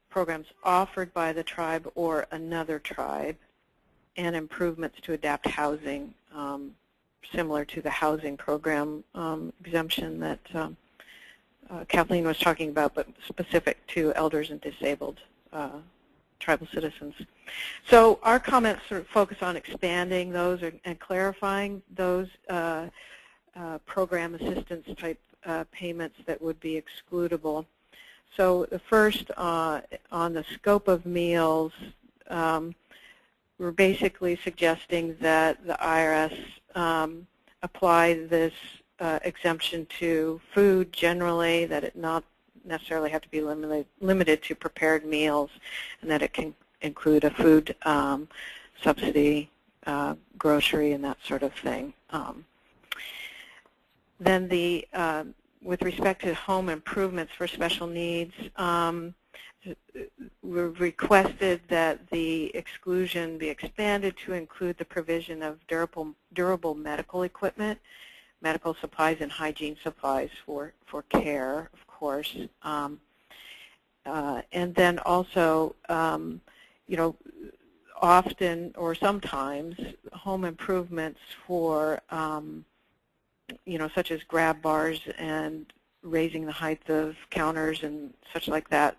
programs offered by the tribe or another tribe, and improvements to adapt housing, similar to the housing program exemption that Kathleen was talking about, but specific to elders and disabled tribal citizens. So our comments sort of focus on expanding those and clarifying those program assistance type payments that would be excludable. So the first, on the scope of meals, we're basically suggesting that the IRS apply this exemption to food generally, that it not necessarily have to be limited to prepared meals, and that it can include a food subsidy, grocery, and that sort of thing. Then with respect to home improvements for special needs, we've requested that the exclusion be expanded to include the provision of durable medical equipment, medical supplies, and hygiene supplies for care, of course. And then also, often or sometimes home improvements for, such as grab bars and raising the height of counters and such like that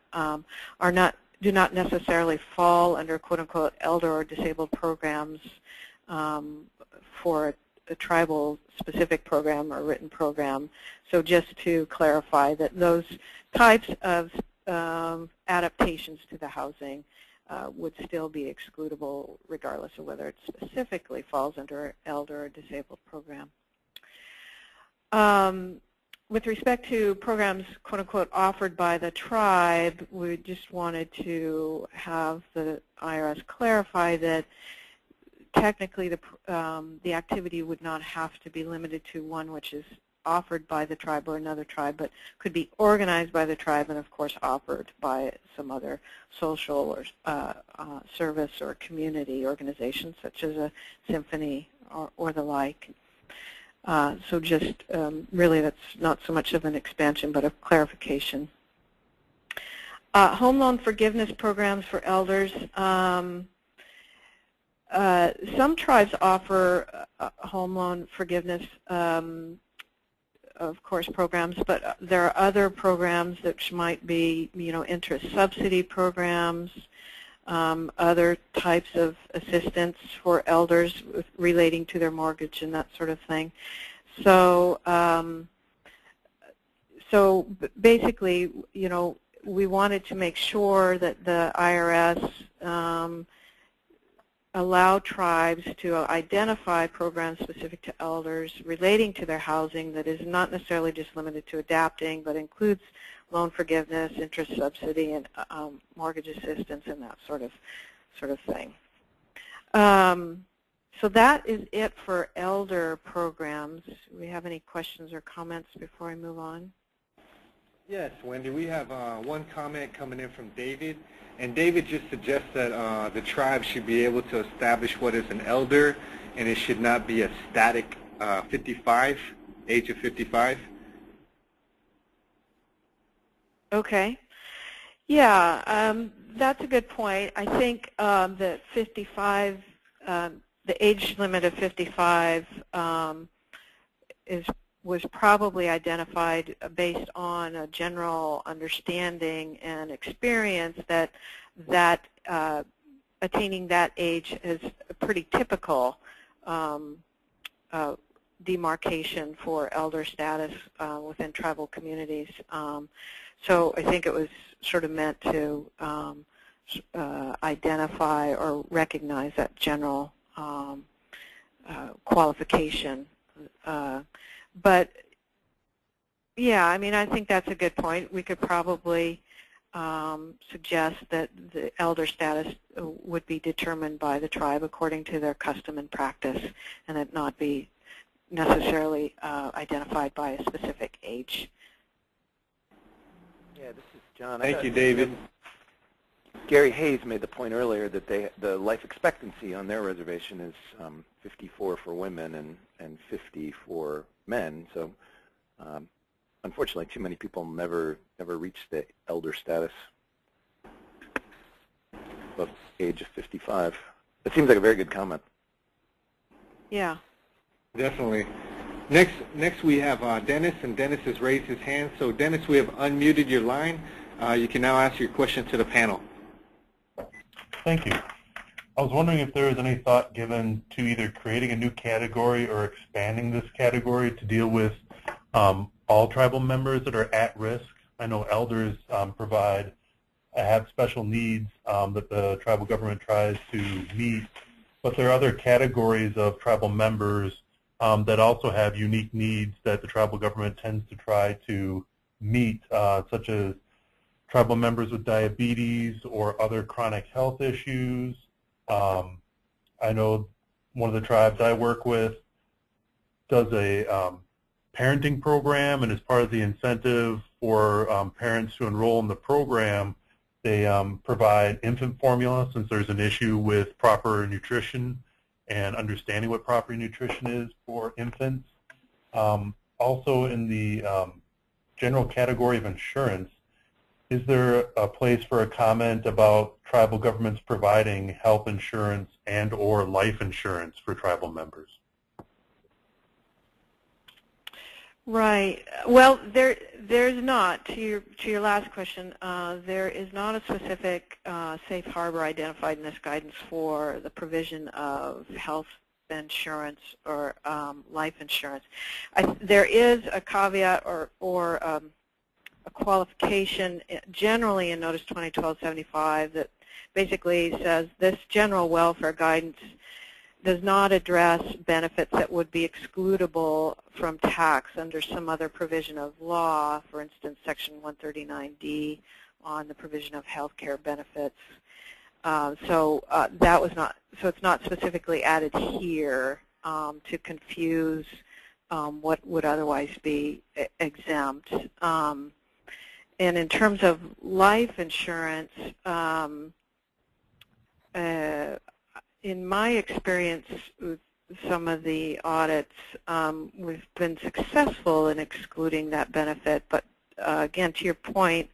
do not necessarily fall under quote-unquote elder or disabled programs for a tribal specific program or written program. So just to clarify that those types of adaptations to the housing would still be excludable regardless of whether it specifically falls under elder or disabled program. With respect to programs, quote-unquote, offered by the tribe, we just wanted to have the IRS clarify that technically the activity would not have to be limited to one which is offered by the tribe or another tribe, but could be organized by the tribe and, of course, offered by some other social or service or community organization, such as a symphony or the like. So just really that's not so much of an expansion, but a clarification. Home loan forgiveness programs for elders. Some tribes offer home loan forgiveness, of course, programs, but there are other programs that might be, interest subsidy programs, other types of assistance for elders relating to their mortgage and that sort of thing. So, so basically, we wanted to make sure that the IRS allow tribes to identify programs specific to elders relating to their housing that is not necessarily just limited to adapting, but includes loan forgiveness, interest subsidy, and mortgage assistance, and that sort of thing. So that is it for elder programs. Do we have any questions or comments before I move on? Yes, Wendy, we have one comment coming in from David. And David just suggests that the tribe should be able to establish what is an elder, and it should not be a static 55, age of 55. Okay. Yeah, that's a good point. I think that 55, the age limit of 55 was probably identified based on a general understanding and experience that attaining that age is a pretty typical demarcation for elder status within tribal communities. So I think it was sort of meant to identify or recognize that general qualification. But yeah, I mean, I think that's a good point. We could probably suggest that the elder status would be determined by the tribe according to their custom and practice, and it not be necessarily identified by a specific age. Yeah, this is John. Thank you, David. Gary Hayes made the point earlier that the life expectancy on their reservation is 54 for women and 50 for men. So, unfortunately, too many people never reach the elder status above the age of 55. It seems like a very good comment. Yeah. Definitely. Next we have Dennis, and Dennis has raised his hand. So, Dennis, we have unmuted your line. You can now ask your question to the panel. Thank you. I was wondering if there was any thought given to either creating a new category or expanding this category to deal with all tribal members that are at risk. I know elders have special needs that the tribal government tries to meet, but there are other categories of tribal members that also have unique needs that the tribal government tends to try to meet, such as tribal members with diabetes or other chronic health issues. I know one of the tribes I work with does a parenting program, and as part of the incentive for parents to enroll in the program, they provide infant formula since there's an issue with proper nutrition and understanding what proper nutrition is for infants. Also in the general category of insurance, is there a place for a comment about tribal governments providing health insurance and or life insurance for tribal members? Right. Well, there's not. To your last question, there is not a specific safe harbor identified in this guidance for the provision of health insurance or life insurance. There is a caveat or a qualification generally in Notice 2012-75 that basically says this general welfare guidance does not address benefits that would be excludable from tax under some other provision of law, for instance, Section 139D on the provision of health care benefits. So it's not specifically added here to confuse what would otherwise be exempt. And in terms of life insurance, in my experience with some of the audits, we've been successful in excluding that benefit, but again, to your point,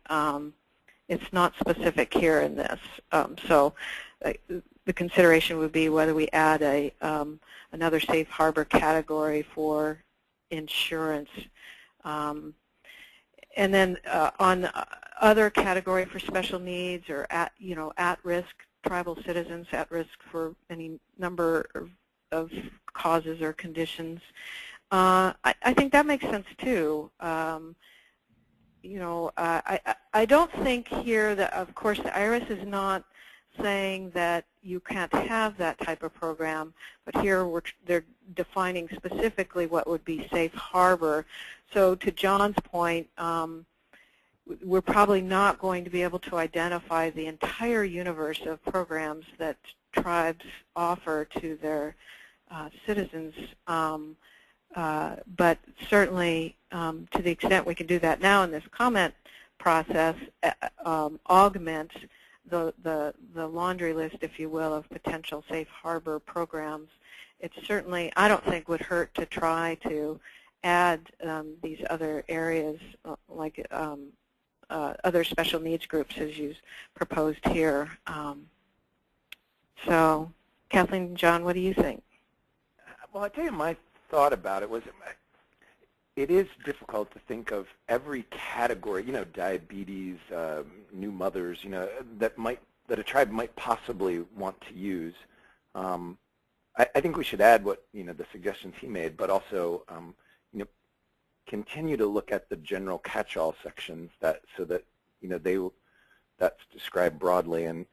it's not specific here in this. So the consideration would be whether we add another safe harbor category for insurance. And then on other category for special needs or at-risk tribal citizens at risk for any number of causes or conditions. I think that makes sense too. I don't think here that, of course, the IRS is not saying that you can't have that type of program, but here they're defining specifically what would be safe harbor. So to John's point, we're probably not going to be able to identify the entire universe of programs that tribes offer to their citizens, but certainly to the extent we can do that now in this comment process, augment the laundry list, if you will, of potential safe harbor programs. It certainly, I don't think, would hurt to try to add these other areas like other special needs groups as you proposed here. So, Kathleen, John, what do you think? Well, I'll tell you my thought about it was it is difficult to think of every category, diabetes, new mothers, that a tribe might possibly want to use. I think we should add what, the suggestions he made, but also, continue to look at the general catch-all sections so that that's described broadly and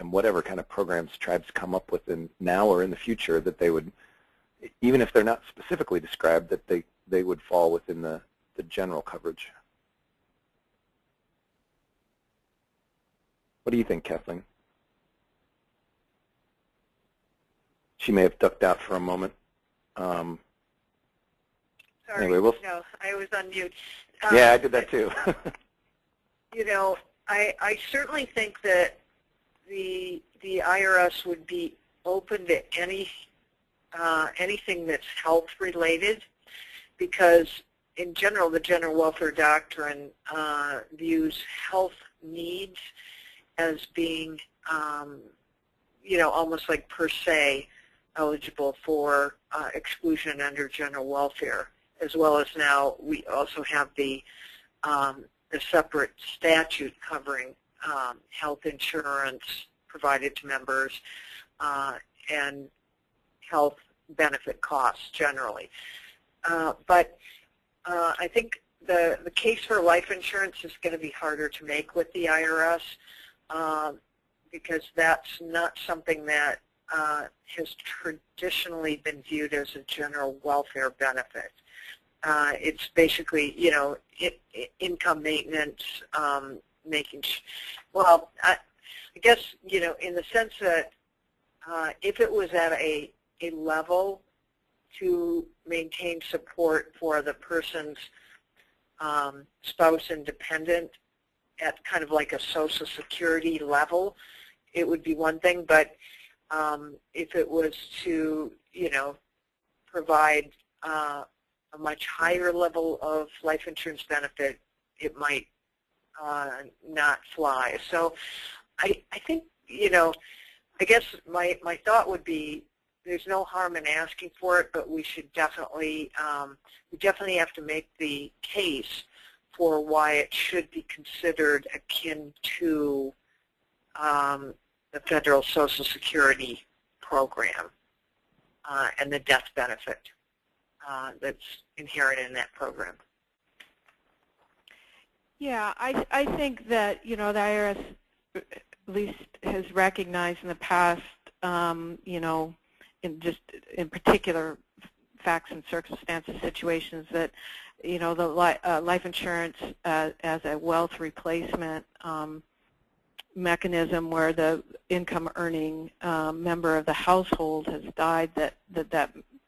whatever kind of programs tribes come up with now or in the future, that they would, even if they're not specifically described, that they would fall within the general coverage. What do you think, Kathleen? She may have ducked out for a moment. Sorry, anyway, no, I was on mute. Yeah, I did that too. I certainly think that the IRS would be open to anything that's health related, because in general, the general welfare doctrine views health needs as being, almost like per se eligible for exclusion under general welfare, as well as now we also have the separate statute covering health insurance provided to members and health benefit costs generally. But I think the case for life insurance is going to be harder to make with the IRS because that's not something that has traditionally been viewed as a general welfare benefit. It's basically, income maintenance, well, I guess, in the sense that if it was at a level to maintain support for the person's spouse and dependent at kind of like a Social Security level, it would be one thing. But if it was to, provide a much higher level of life insurance benefit, it might not fly. So I think, I guess my thought would be there's no harm in asking for it, but we should definitely have to make the case for why it should be considered akin to the federal Social Security program and the death benefit that's inherent in that program. Yeah, I think that, you know, the IRS at least has recognized in the past, you know, in particular facts and circumstances situations that, you know, the life insurance as a wealth replacement mechanism where the income earning member of the household has died, that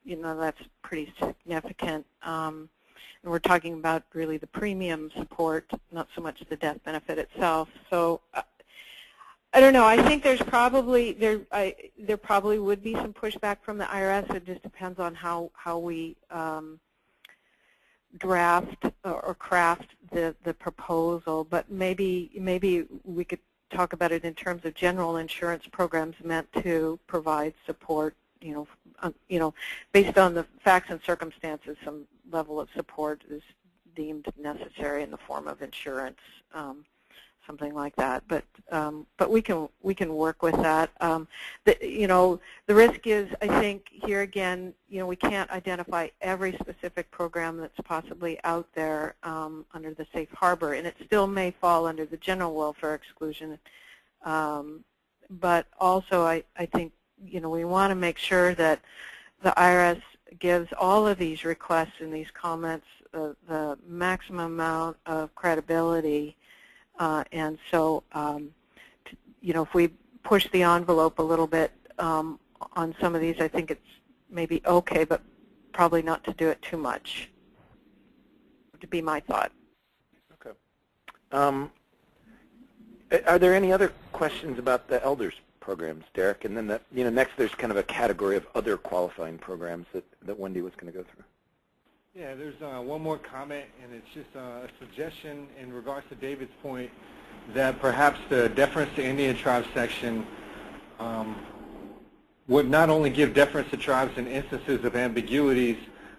you know, that's pretty significant. And we're talking about really the premium support, not so much the death benefit itself. So I don't know. I think there's probably there probably would be some pushback from the IRS. It just depends on how we draft or craft the proposal. But maybe we could talk about it in terms of general insurance programs meant to provide support. You know, based on the facts and circumstances, some level of support is deemed necessary in the form of insurance, something like that. But we can work with that. You know, the risk is, I think, here again, you know, we can't identify every specific program that's possibly out there under the safe harbor, and it still may fall under the general welfare exclusion. But also, I think, you know, we want to make sure that the IRS gives all of these requests and these comments the maximum amount of credibility. And so, you know, if we push the envelope a little bit on some of these, I think it's maybe okay, but probably not to do it too much, to be my thought. Okay. Are there any other questions about the elders programs, Derek? And then, you know, next there's kind of a category of other qualifying programs that Wendy was going to go through. Yeah, there's one more comment, and it's just a suggestion in regards to David's point that perhaps the deference to Indian tribes section would not only give deference to tribes in instances of ambiguities,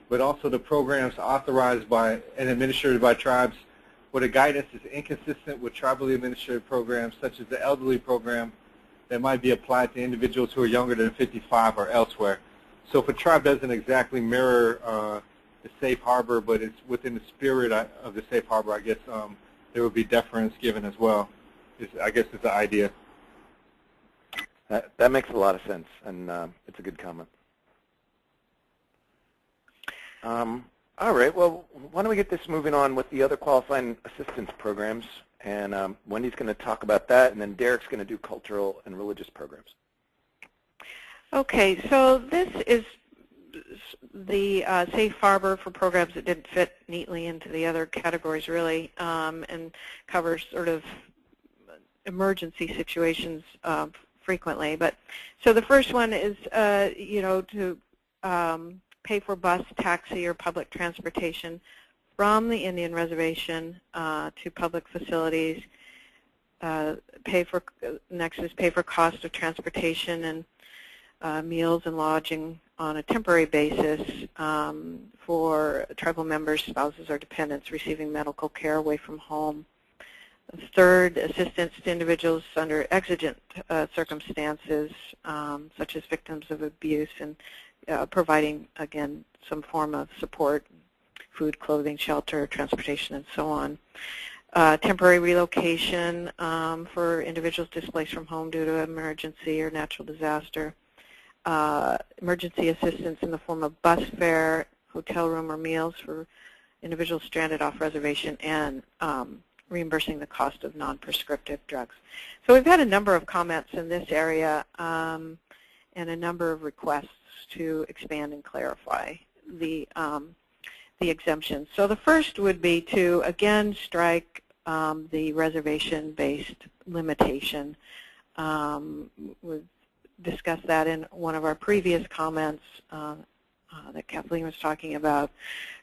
but also the programs authorized by and administered by tribes where the guidance is inconsistent with tribally administered programs, such as the elderly program that might be applied to individuals who are younger than 55 or elsewhere. So if a tribe doesn't exactly mirror the safe harbor, but it's within the spirit of the safe harbor, I guess there would be deference given as well, I guess is the idea. That makes a lot of sense, and it's a good comment. All right, well, why don't we get this moving on with the other qualifying assistance programs, and Wendy's going to talk about that, and then Derek's going to do cultural and religious programs. Okay, so this is the safe harbor for programs that didn't fit neatly into the other categories, really, and covers sort of emergency situations frequently. But so the first one is, you know, to pay for bus, taxi, or public transportation from the Indian reservation to public facilities. Next is pay for cost of transportation and meals and lodging on a temporary basis for tribal members, spouses, or dependents receiving medical care away from home. Third, assistance to individuals under exigent circumstances, such as victims of abuse, and providing, again, some form of support, food, clothing, shelter, transportation, and so on. Temporary relocation for individuals displaced from home due to emergency or natural disaster. Emergency assistance in the form of bus fare, hotel room, or meals for individuals stranded off reservation, and reimbursing the cost of non-prescriptive drugs. So we've had a number of comments in this area and a number of requests to expand and clarify the exemptions. So the first would be to, again, strike the reservation-based limitation. We've discussed that in one of our previous comments that Kathleen was talking about.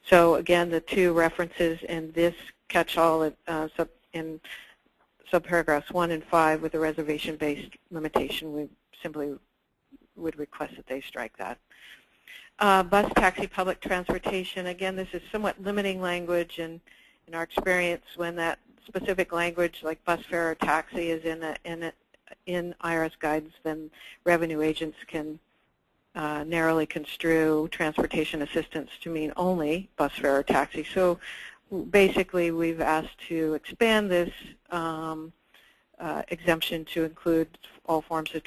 So again, the two references in this catch-all in subparagraphs 1 and 5 with the reservation-based limitation, we simply would request that they strike that. Bus, taxi, public transportation. Again, this is somewhat limiting language, and in our experience, when that specific language like bus fare or taxi is in IRS guidance, then revenue agents can narrowly construe transportation assistance to mean only bus fare or taxi. So basically, we've asked to expand this exemption to include all forms of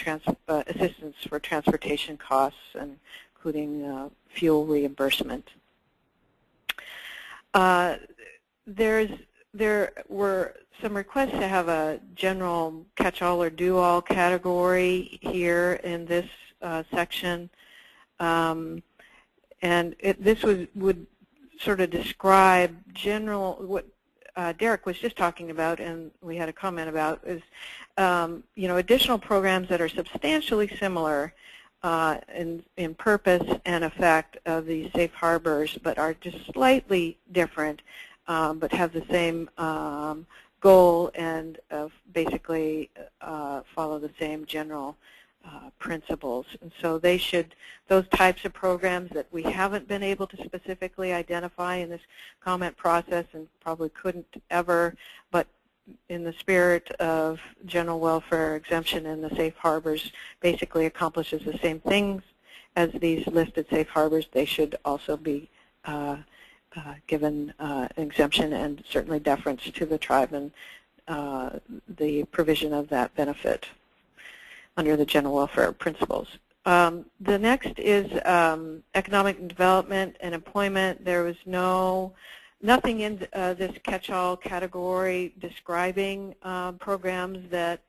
assistance for transportation costs, and including fuel reimbursement. There were some requests to have a general catch-all or do-all category here in this section, and this would sort of describe what Derek was just talking about, and we had a comment about, is additional programs that are substantially similar in purpose and effect of the safe harbors, but are just slightly different, but have the same goal and basically follow the same general principles. And so those types of programs that we haven't been able to specifically identify in this comment process, and probably couldn't ever, but in the spirit of general welfare exemption in the safe harbors, basically accomplishes the same things as these listed safe harbors, they should also be given exemption and certainly deference to the tribe and the provision of that benefit under the general welfare principles. The next is economic development and employment. There was nothing in this catch-all category describing programs that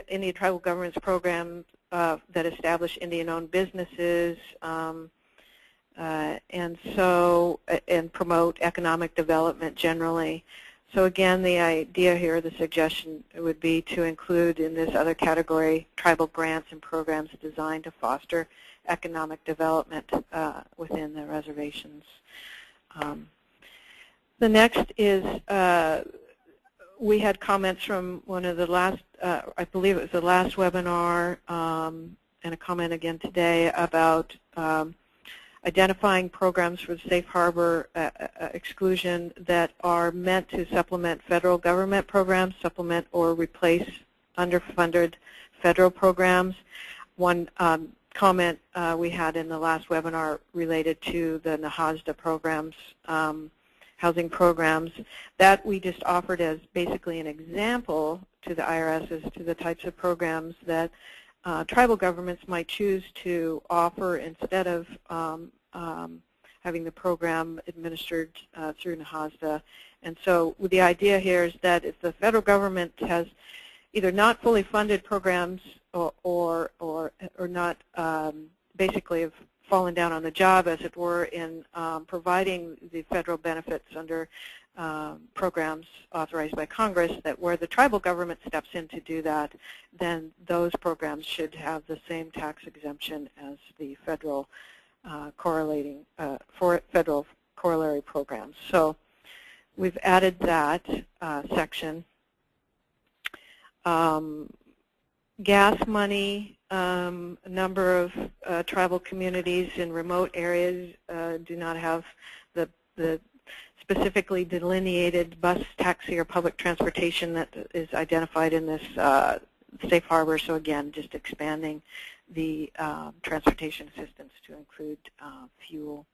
Indian tribal government's programs that establish Indian-owned businesses and promote economic development generally. So again, the idea here, the suggestion would be to include in this other category tribal grants and programs designed to foster economic development within the reservations. The next is we had comments from one of the last, I believe it was the last webinar, and a comment again today about identifying programs for the safe harbor exclusion that are meant to supplement federal government programs, supplement or replace underfunded federal programs. One comment we had in the last webinar related to the NAHASDA programs, housing programs, that we just offered as basically an example to the IRS as to the types of programs that tribal governments might choose to offer instead of having the program administered through NAHASDA. And so the idea here is that if the federal government has either not fully funded programs or not basically have fallen down on the job, as it were, in providing the federal benefits under programs authorized by Congress, that where the tribal government steps in to do that, then those programs should have the same tax exemption as the federal federal corollary programs. So we've added that section. Gas money, a number of tribal communities in remote areas do not have the specifically delineated bus, taxi, or public transportation that is identified in this safe harbor. So again, just expanding the transportation assistance to include fuel.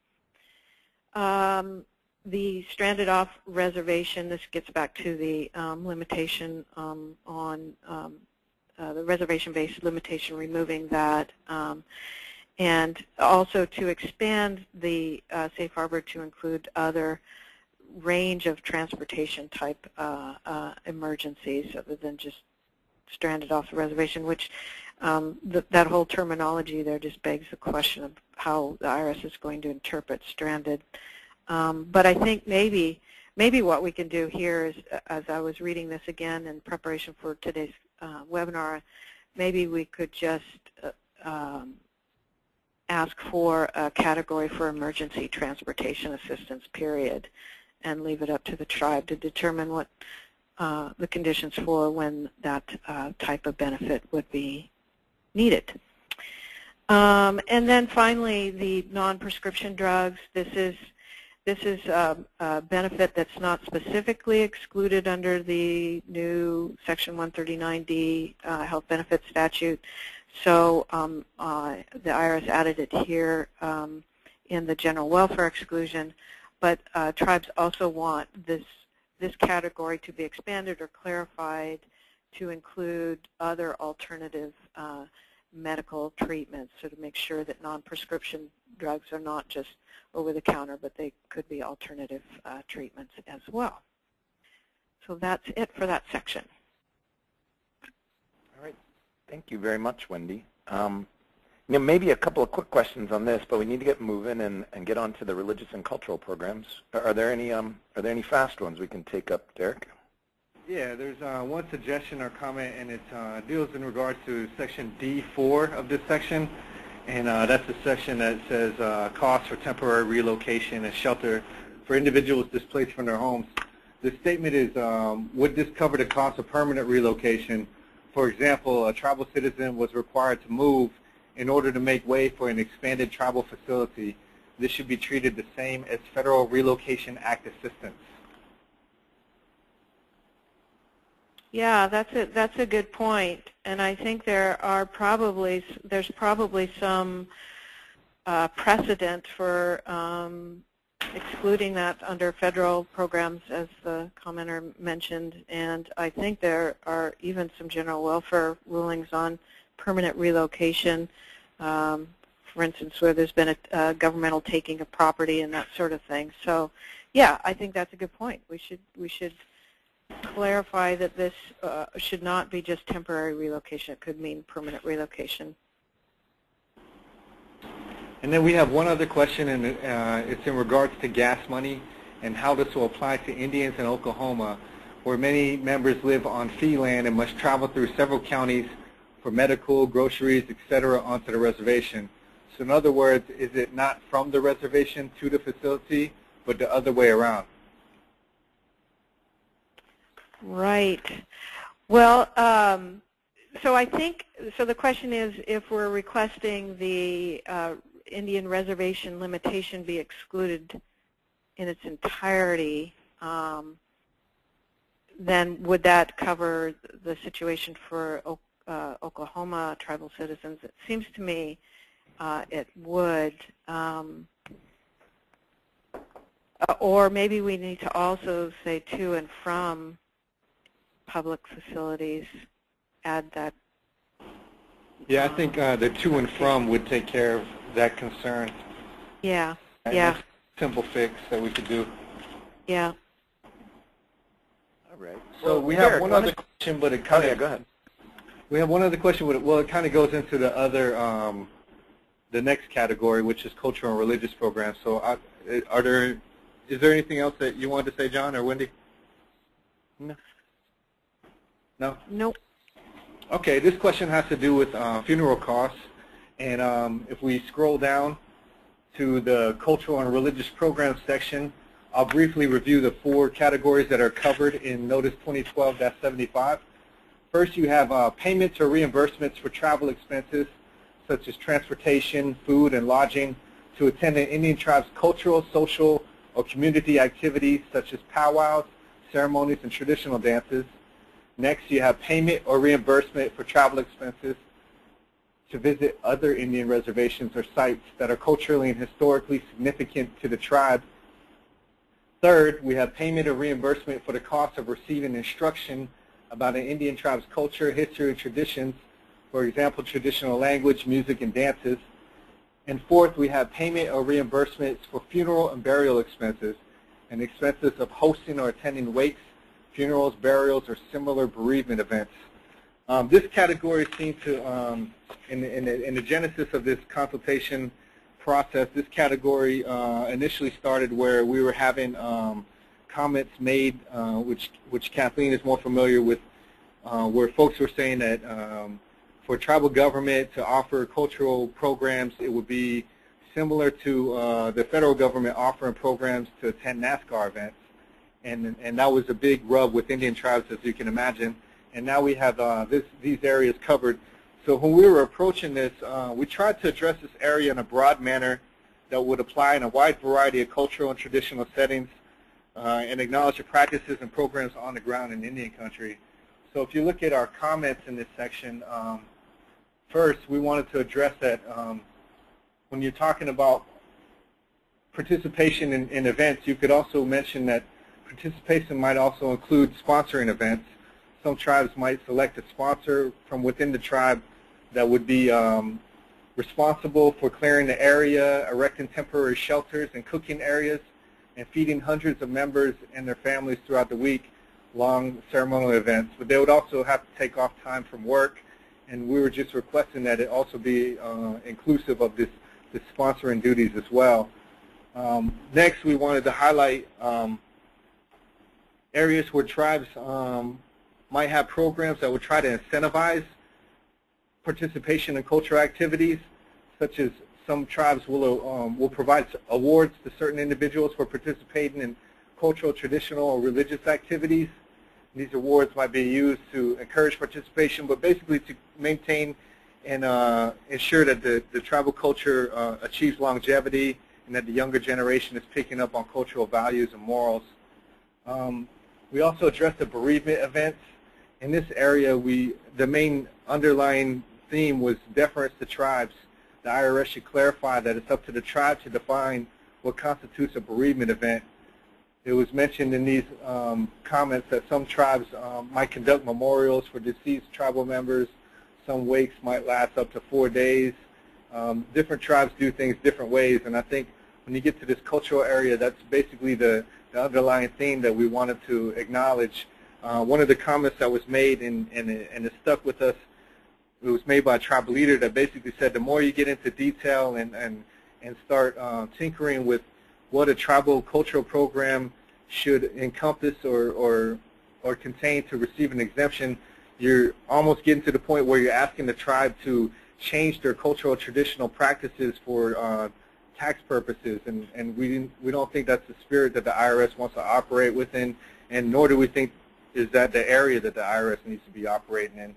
The stranded off reservation, this gets back to the limitation on the reservation-based limitation, removing that, and also to expand the safe harbor to include other range of transportation type emergencies other than just stranded off the reservation, which that whole terminology there just begs the question of how the IRS is going to interpret stranded. But I think maybe what we can do here is, as I was reading this again in preparation for today's webinar, maybe we could just ask for a category for emergency transportation assistance, period, and leave it up to the tribe to determine what the conditions for when that type of benefit would be need it. And then finally, the non-prescription drugs. This is a benefit that's not specifically excluded under the new Section 139D health benefit statute. So the IRS added it here in the general welfare exclusion. But tribes also want this category to be expanded or clarified to include other alternative medical treatments, so to make sure that non-prescription drugs are not just over-the-counter, but they could be alternative treatments as well. So that's it for that section. All right. Thank you very much, Wendy. Maybe a couple of quick questions on this, but we need to get moving and get on to the religious and cultural programs. Are there any fast ones we can take up, Derek? Yeah, there's one suggestion or comment, and it deals in regards to Section D4 of this section, and that's the section that says costs for temporary relocation and shelter for individuals displaced from their homes. The statement is, would this cover the cost of permanent relocation? For example, a tribal citizen was required to move in order to make way for an expanded tribal facility. This should be treated the same as Federal Relocation Act assistance. Yeah, that's a good point, and I think there's probably some precedent for excluding that under federal programs, as the commenter mentioned, and I think there are even some general welfare rulings on permanent relocation, for instance, where there's been a governmental taking of property and that sort of thing. So, yeah, I think that's a good point. We should clarify that this should not be just temporary relocation. It could mean permanent relocation. And then we have one other question, and it's in regards to gas money and how this will apply to Indians in Oklahoma, where many members live on fee land and must travel through several counties for medical, groceries, etc. onto the reservation. So in other words, is it not from the reservation to the facility, but the other way around? Right. Well, so I think, so the question is, if we're requesting the Indian reservation limitation be excluded in its entirety, then would that cover the situation for Oklahoma tribal citizens? It seems to me it would. Or maybe we need to also say to and from public facilities, add that. Yeah, I think the to and from would take care of that concern. Yeah, and yeah. Simple fix that we could do. Yeah. All right. So we have one other question, but it kind of. Oh, yeah, go ahead. We have one other question, but it kind of goes into the other, the next category, which is cultural and religious programs. So, is there anything else that you wanted to say, John or Wendy? No. No? Nope. Okay, this question has to do with funeral costs, and if we scroll down to the cultural and religious programs section, I'll briefly review the 4 categories that are covered in Notice 2012-75. First, you have payments or reimbursements for travel expenses, such as transportation, food, and lodging, to attend an Indian tribe's cultural, social, or community activities, such as powwows, ceremonies, and traditional dances. Next, you have payment or reimbursement for travel expenses to visit other Indian reservations or sites that are culturally and historically significant to the tribe. Third, we have payment or reimbursement for the cost of receiving instruction about an Indian tribe's culture, history, and traditions, for example, traditional language, music, and dances. And fourth, we have payment or reimbursements for funeral and burial expenses and expenses of hosting or attending wakes, funerals, burials, or similar bereavement events. This category seemed to, in the genesis of this consultation process, this category initially started where we were having comments made, which Kathleen is more familiar with, where folks were saying that for tribal government to offer cultural programs, it would be similar to the federal government offering programs to attend NASCAR events. And that was a big rub with Indian tribes, as you can imagine. And now we have these areas covered. So when we were approaching this, we tried to address this area in a broad manner that would apply in a wide variety of cultural and traditional settings and acknowledge the practices and programs on the ground in Indian country. So if you look at our comments in this section, first we wanted to address that when you're talking about participation in events, you could also mention that participation might also include sponsoring events. Some tribes might select a sponsor from within the tribe that would be responsible for clearing the area, erecting temporary shelters and cooking areas, and feeding hundreds of members and their families throughout the week long ceremonial events. But they would also have to take off time from work, and we were just requesting that it also be inclusive of this sponsoring duties as well. Next, we wanted to highlight areas where tribes might have programs that would try to incentivize participation in cultural activities, such as some tribes will provide awards to certain individuals for participating in cultural, traditional, or religious activities. These awards might be used to encourage participation, but basically to maintain and ensure that the tribal culture achieves longevity and that the younger generation is picking up on cultural values and morals. We also addressed the bereavement events. In this area, the main underlying theme was deference to tribes. The IRS should clarify that it's up to the tribe to define what constitutes a bereavement event. It was mentioned in these comments that some tribes might conduct memorials for deceased tribal members. Some wakes might last up to 4 days. Different tribes do things different ways, and I think when you get to this cultural area, that's basically the underlying theme that we wanted to acknowledge. One of the comments that was made, and it stuck with us, it was made by a tribal leader that basically said the more you get into detail and start tinkering with what a tribal cultural program should encompass or contain to receive an exemption, you're almost getting to the point where you're asking the tribe to change their cultural traditional practices for tax purposes, and we don't think that's the spirit that the IRS wants to operate within, and nor do we think is that the area that the IRS needs to be operating in.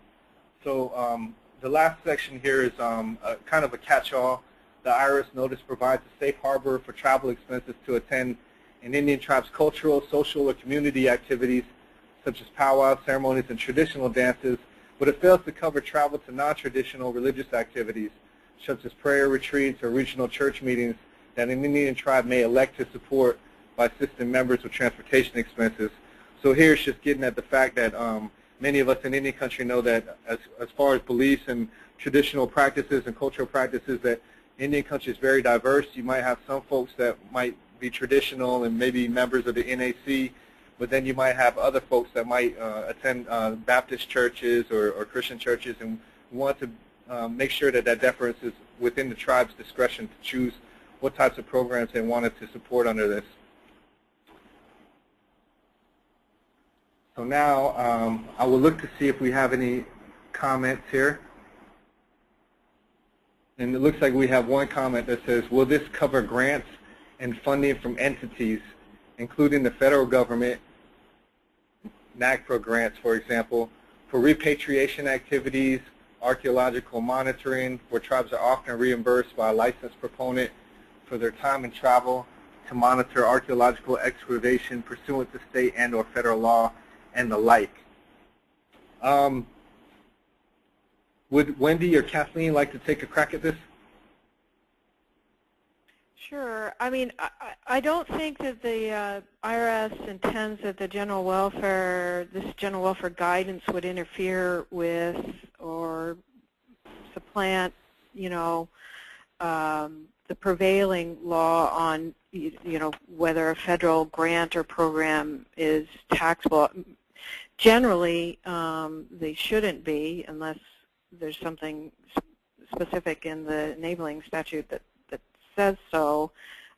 So the last section here is kind of a catch-all. The IRS Notice provides a safe harbor for travel expenses to attend an Indian tribe's cultural, social, or community activities such as powwows, ceremonies, and traditional dances, but it fails to cover travel to non-traditional religious activities such as prayer retreats or regional church meetings that an Indian tribe may elect to support by assisting members with transportation expenses. So here it's just getting at the fact that many of us in Indian country know that as far as beliefs and traditional practices and cultural practices, that Indian country is very diverse. You might have some folks that might be traditional and maybe members of the NAC, but then you might have other folks that might attend Baptist churches or Christian churches, and we want to make sure that that deference is within the tribe's discretion to choose what types of programs they wanted to support under this. So now I will look to see if we have any comments here. And it looks like we have one comment that says, will this cover grants and funding from entities, including the federal government, NAGPRA grants, for example, for repatriation activities, archaeological monitoring, where tribes are often reimbursed by a licensed proponent for their time and travel to monitor archaeological excavation pursuant to state and or federal law, and the like. Would Wendy or Kathleen like to take a crack at this? Sure. I mean, I don't think that the IRS intends that the general welfare, this general welfare guidance would interfere with or supplant, you know, the prevailing law on, you know, whether a federal grant or program is taxable. Generally, they shouldn't be unless there's something specific in the enabling statute that says so.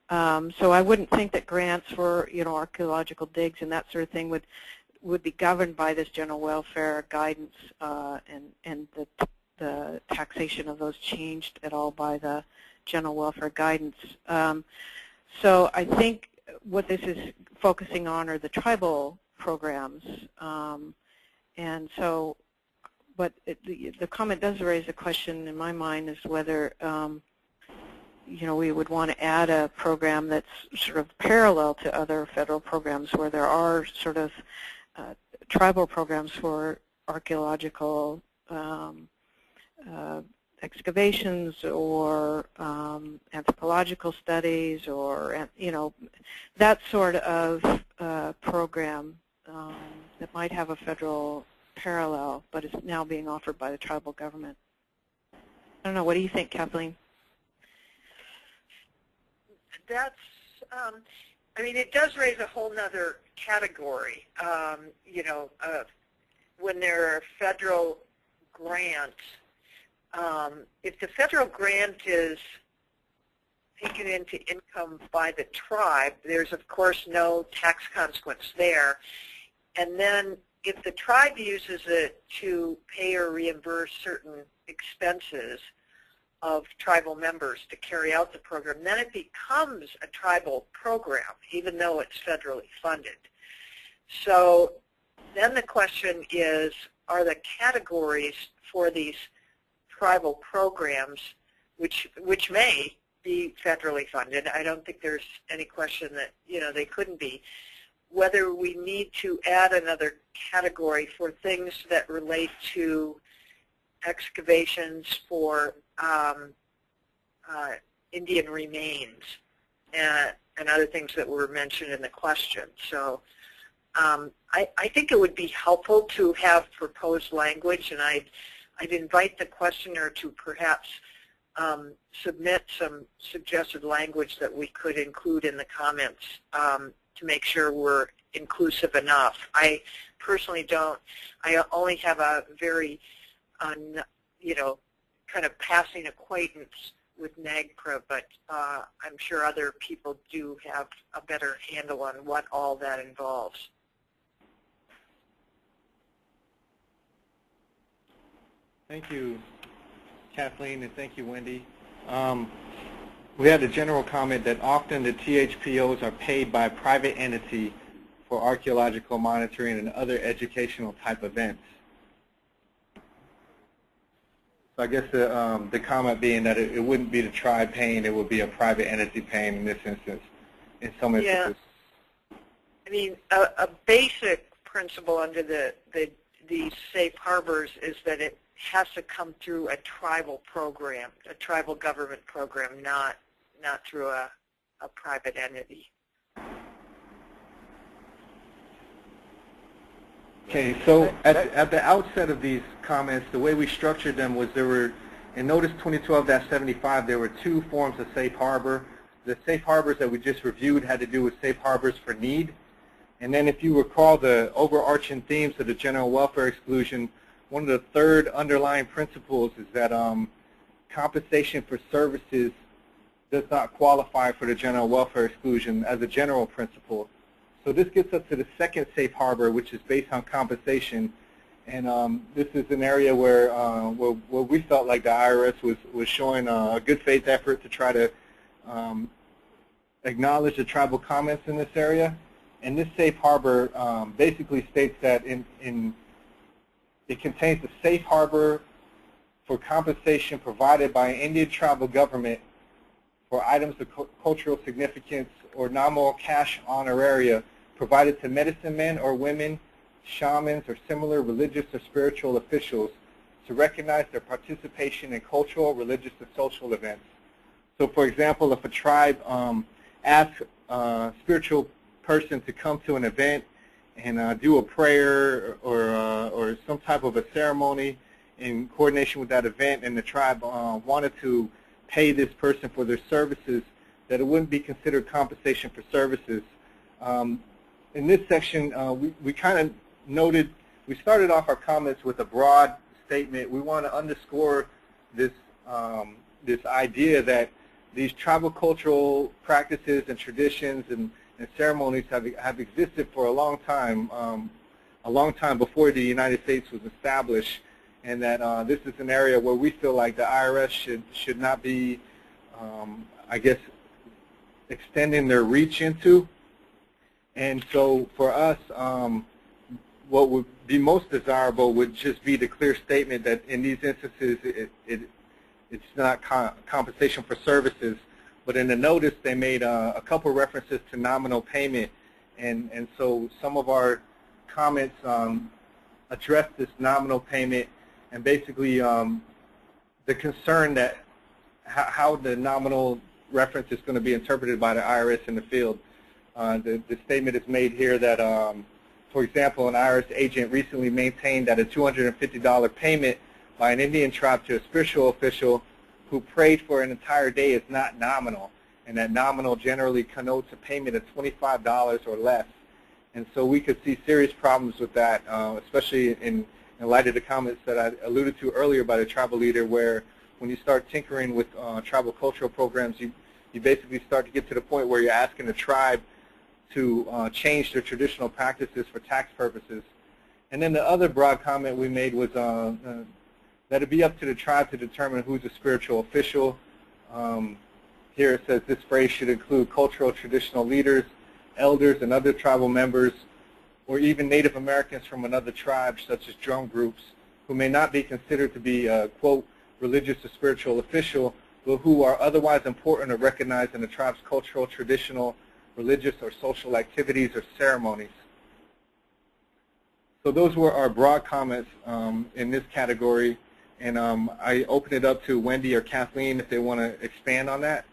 So I wouldn't think that grants for, you know, archaeological digs and that sort of thing would be governed by this general welfare guidance, and the taxation of those changed at all by the general welfare guidance. So I think what this is focusing on are the tribal programs, and so but the comment does raise a question in my mind as to whether we would want to add a program that's sort of parallel to other federal programs where there are sort of tribal programs for archaeological excavations or anthropological studies, or that sort of program that might have a federal parallel, but is now being offered by the tribal government. I don't know. What do you think, Kathleen? That's, I mean, it does raise a whole nother category. When there are federal grants, if the federal grant is taken into income by the tribe, there's of course no tax consequence there. And then if the tribe uses it to pay or reimburse certain expenses of tribal members to carry out the program, then it becomes a tribal program, even though it's federally funded. So then the question is, are the categories for these tribal programs, which may be federally funded, I don't think there's any question that they couldn't be, whether we need to add another category for things that relate to excavations for Indian remains and other things that were mentioned in the question. So I think it would be helpful to have proposed language, and I'd invite the questioner to perhaps submit some suggested language that we could include in the comments to make sure we're inclusive enough. I personally don't. I only have a very, kind of passing acquaintance with NAGPRA, but I'm sure other people do have a better handle on what all that involves. Thank you, Kathleen, and thank you, Wendy. We had a general comment that often the THPOs are paid by a private entity for archaeological monitoring and other educational type events. So I guess the comment being that it wouldn't be the tribe paying, it would be a private entity paying in this instance, in some instances. Yeah. I mean, a basic principle under these safe harbors is that it has to come through a tribal program, a tribal government program, not through a private entity. Okay, so at the outset of these comments, the way we structured them was there were, in Notice 2012-75, there were two forms of safe harbor. The safe harbors that we just reviewed had to do with safe harbors for need. And then if you recall the overarching themes of the general welfare exclusion, one of the third underlying principles is that compensation for services does not qualify for the general welfare exclusion as a general principle. So this gets us to the second safe harbor, which is based on compensation. And this is an area where we felt like the IRS was showing a good faith effort to try to acknowledge the tribal comments in this area. And this safe harbor basically states that it contains the safe harbor for compensation provided by an Indian tribal government for items of cultural significance or nominal cash honoraria provided to medicine men or women, shamans, or similar religious or spiritual officials to recognize their participation in cultural, religious, and social events. So, for example, if a tribe asks a spiritual person to come to an event and do a prayer or some type of a ceremony in coordination with that event, and the tribe wanted to pay this person for their services, that it wouldn't be considered compensation for services. In this section, we kind of noted, we started off our comments with a broad statement. We want to underscore this, this idea that these tribal cultural practices and traditions and ceremonies have existed for a long time before the United States was established, and that this is an area where we feel like the IRS should not be, I guess, extending their reach into. And so for us, what would be most desirable would just be the clear statement that in these instances it's not compensation for services. But in the notice, they made a couple references to nominal payment, and so some of our comments address this nominal payment and basically the concern that how the nominal reference is going to be interpreted by the IRS in the field. The statement is made here that, for example, an IRS agent recently maintained that a $250 payment by an Indian tribe to a spiritual official who prayed for an entire day is not nominal, and that nominal generally connotes a payment of $25 or less. And so we could see serious problems with that, especially in light of the comments that I alluded to earlier by the tribal leader, where when you start tinkering with tribal cultural programs, you basically start to get to the point where you're asking the tribe to change their traditional practices for tax purposes. And then the other broad comment we made was that it be up to the tribe to determine who's a spiritual official. Here it says this phrase should include cultural traditional leaders, elders, and other tribal members, or even Native Americans from another tribe, such as drum groups, who may not be considered to be, quote, religious or spiritual official, but who are otherwise important or recognized in the tribe's cultural, traditional, religious, or social activities or ceremonies. So those were our broad comments in this category, and I open it up to Wendy or Kathleen if they want to expand on that.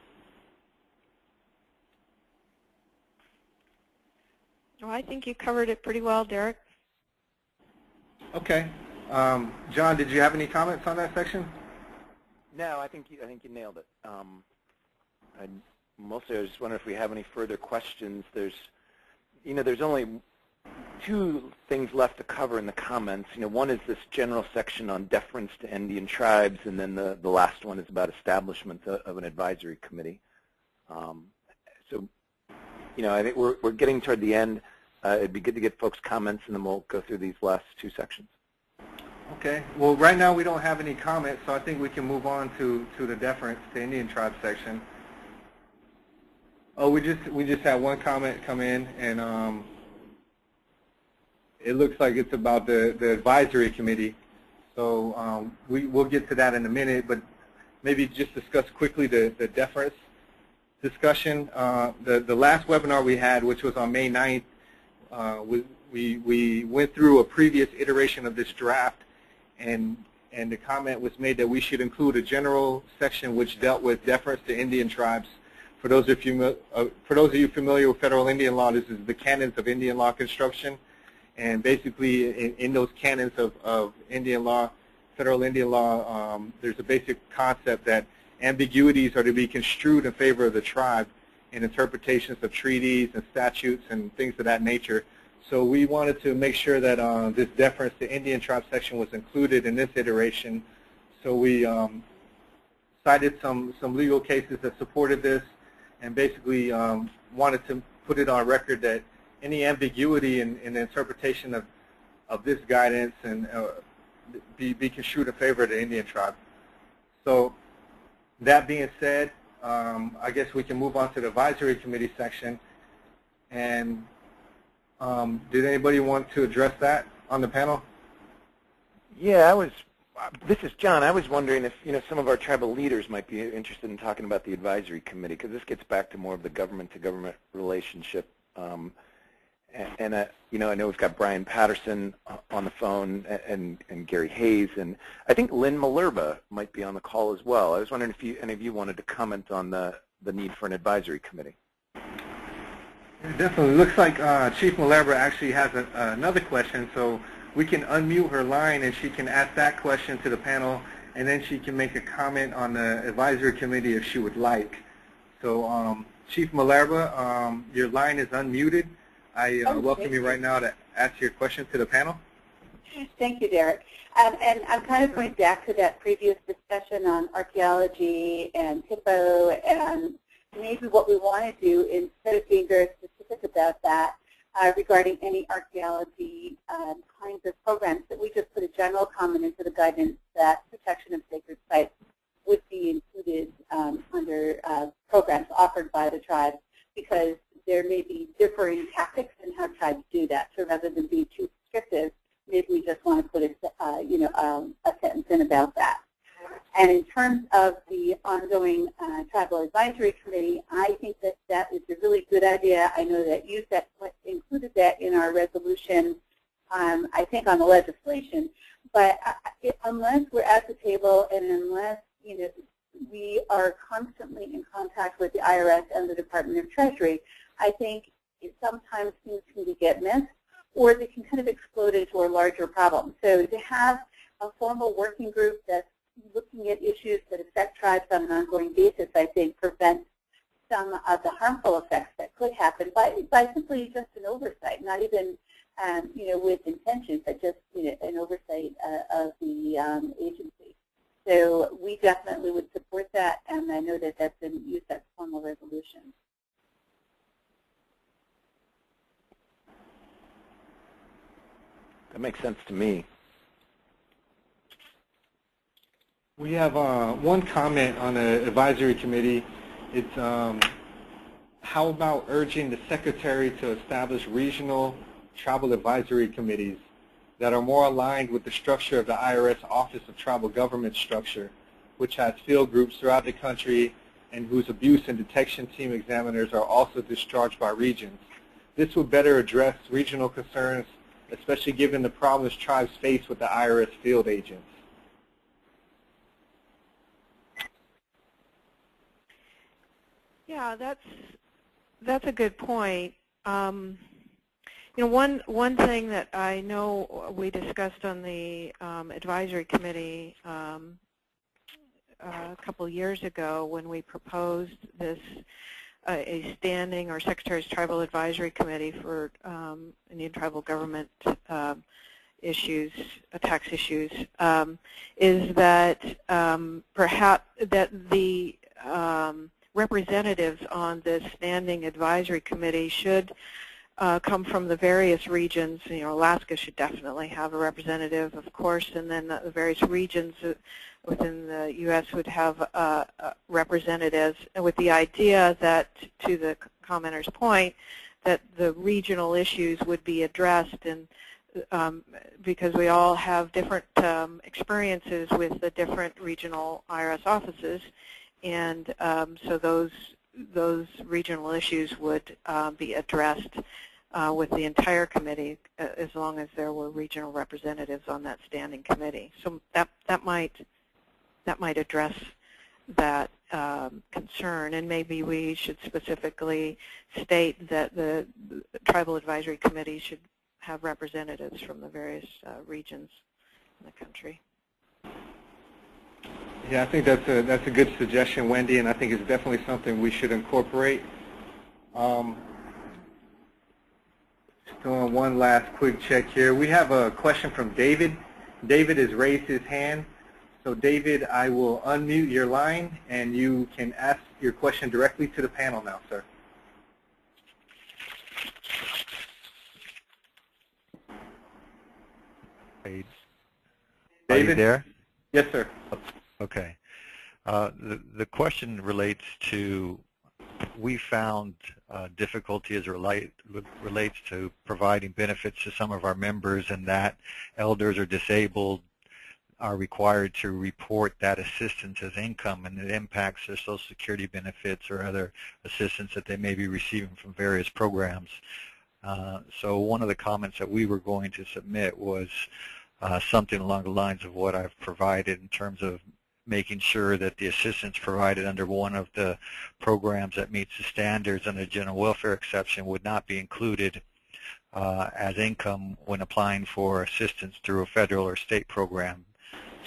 Well, I think you covered it pretty well, Derek. Okay. John, did you have any comments on that section? No, I think you nailed it. Mostly, I was just wondering if we have any further questions. There's only two things left to cover in the comments. One is this general section on deference to Indian tribes, and then the last one is about establishment of an advisory committee. So, I think we're getting toward the end. It'd be good to get folks' comments, and then we'll go through these last two sections. Okay. Well, right now we don't have any comments, so I think we can move on to the deference to Indian tribe section. Oh, we just had one comment come in, and it looks like it's about the advisory committee. So we'll get to that in a minute, but maybe just discuss quickly the deference discussion. The last webinar we had, which was on May 9th, we went through a previous iteration of this draft, and the comment was made that we should include a general section which dealt with deference to Indian tribes. For those of you familiar with federal Indian law, this is the canons of Indian law construction, and basically in those canons of Indian law, federal Indian law, there's a basic concept that ambiguities are to be construed in favor of the tribe in interpretations of treaties and statutes and things of that nature. So we wanted to make sure that this deference to Indian tribe section was included in this iteration. So we cited some legal cases that supported this, and basically wanted to put it on record that any ambiguity in the interpretation of this guidance and be construed in favor of the Indian tribe. So that being said, I guess we can move on to the advisory committee section. And did anybody want to address that on the panel? Yeah, this is John. I was wondering if some of our tribal leaders might be interested in talking about the advisory committee, because this gets back to more of the government-to-government relationship. And I know we've got Brian Patterson on the phone and Gary Hayes, and I think Lynn Malerba might be on the call as well. I was wondering if any of you wanted to comment on the need for an advisory committee. It definitely looks like Chief Malerba actually has another question, so we can unmute her line and she can ask that question to the panel, and then she can make a comment on the advisory committee if she would like. So Chief Malerba, your line is unmuted. I welcome you right now to ask your question to the panel. Thank you, Derek. And I'm kind of going back to that previous discussion on archaeology and HIPPO, and maybe what we want to do, instead of being very specific about that, regarding any archaeology kinds of programs, that we just put a general comment into the guidance that protection of sacred sites would be included under programs offered by the tribes, because there may be differing tactics in how tribes do that. So rather than be too descriptive, maybe we just want to put a sentence in about that. And in terms of the ongoing Tribal Advisory Committee, I think that that is a really good idea. I know that you included that in our resolution, I think on the legislation. But unless we're at the table and unless we are constantly in contact with the IRS and the Department of Treasury, I think sometimes things can get missed, or they can kind of explode into a larger problem. So to have a formal working group that's looking at issues that affect tribes on an ongoing basis, I think, prevents some of the harmful effects that could happen by simply just an oversight, not even with intention, but just an oversight of the agency. So we definitely would support that, and I know that that's been used as formal resolution. That makes sense to me. We have one comment on the advisory committee. It's how about urging the secretary to establish regional tribal advisory committees that are more aligned with the structure of the IRS Office of Tribal Government structure, which has field groups throughout the country and whose abuse and detection team examiners are also discharged by regions. This would better address regional concerns, especially given the problems tribes face with the IRS field agents. Yeah, that's a good point. One thing that I know we discussed on the advisory committee a couple years ago when we proposed this a standing or Secretary's Tribal Advisory Committee for Indian tribal government issues, tax issues, is that perhaps that the representatives on this standing advisory committee should come from the various regions. Alaska should definitely have a representative, of course, and then the various regions within the U.S. would have representatives, with the idea that, to the commenter's point, that the regional issues would be addressed, and because we all have different experiences with the different regional IRS offices, and so those regional issues would be addressed with the entire committee, as long as there were regional representatives on that standing committee. So that might address that concern, and maybe we should specifically state that the Tribal Advisory Committee should have representatives from the various regions in the country. Yeah, I think that's a good suggestion, Wendy, and I think it's definitely something we should incorporate. Just doing one last quick check here. We have a question from David. David has raised his hand. So David, I will unmute your line, and you can ask your question directly to the panel now, sir. David, Are you there? Yes, sir. Okay. The question relates to, we found difficulty as it relates to providing benefits to some of our members, and that elders or disabled are required to report that assistance as income, and it impacts their Social Security benefits or other assistance that they may be receiving from various programs. So one of the comments that we were going to submit was something along the lines of what I've provided in terms of making sure that the assistance provided under one of the programs that meets the standards under the general welfare exception would not be included as income when applying for assistance through a federal or state program.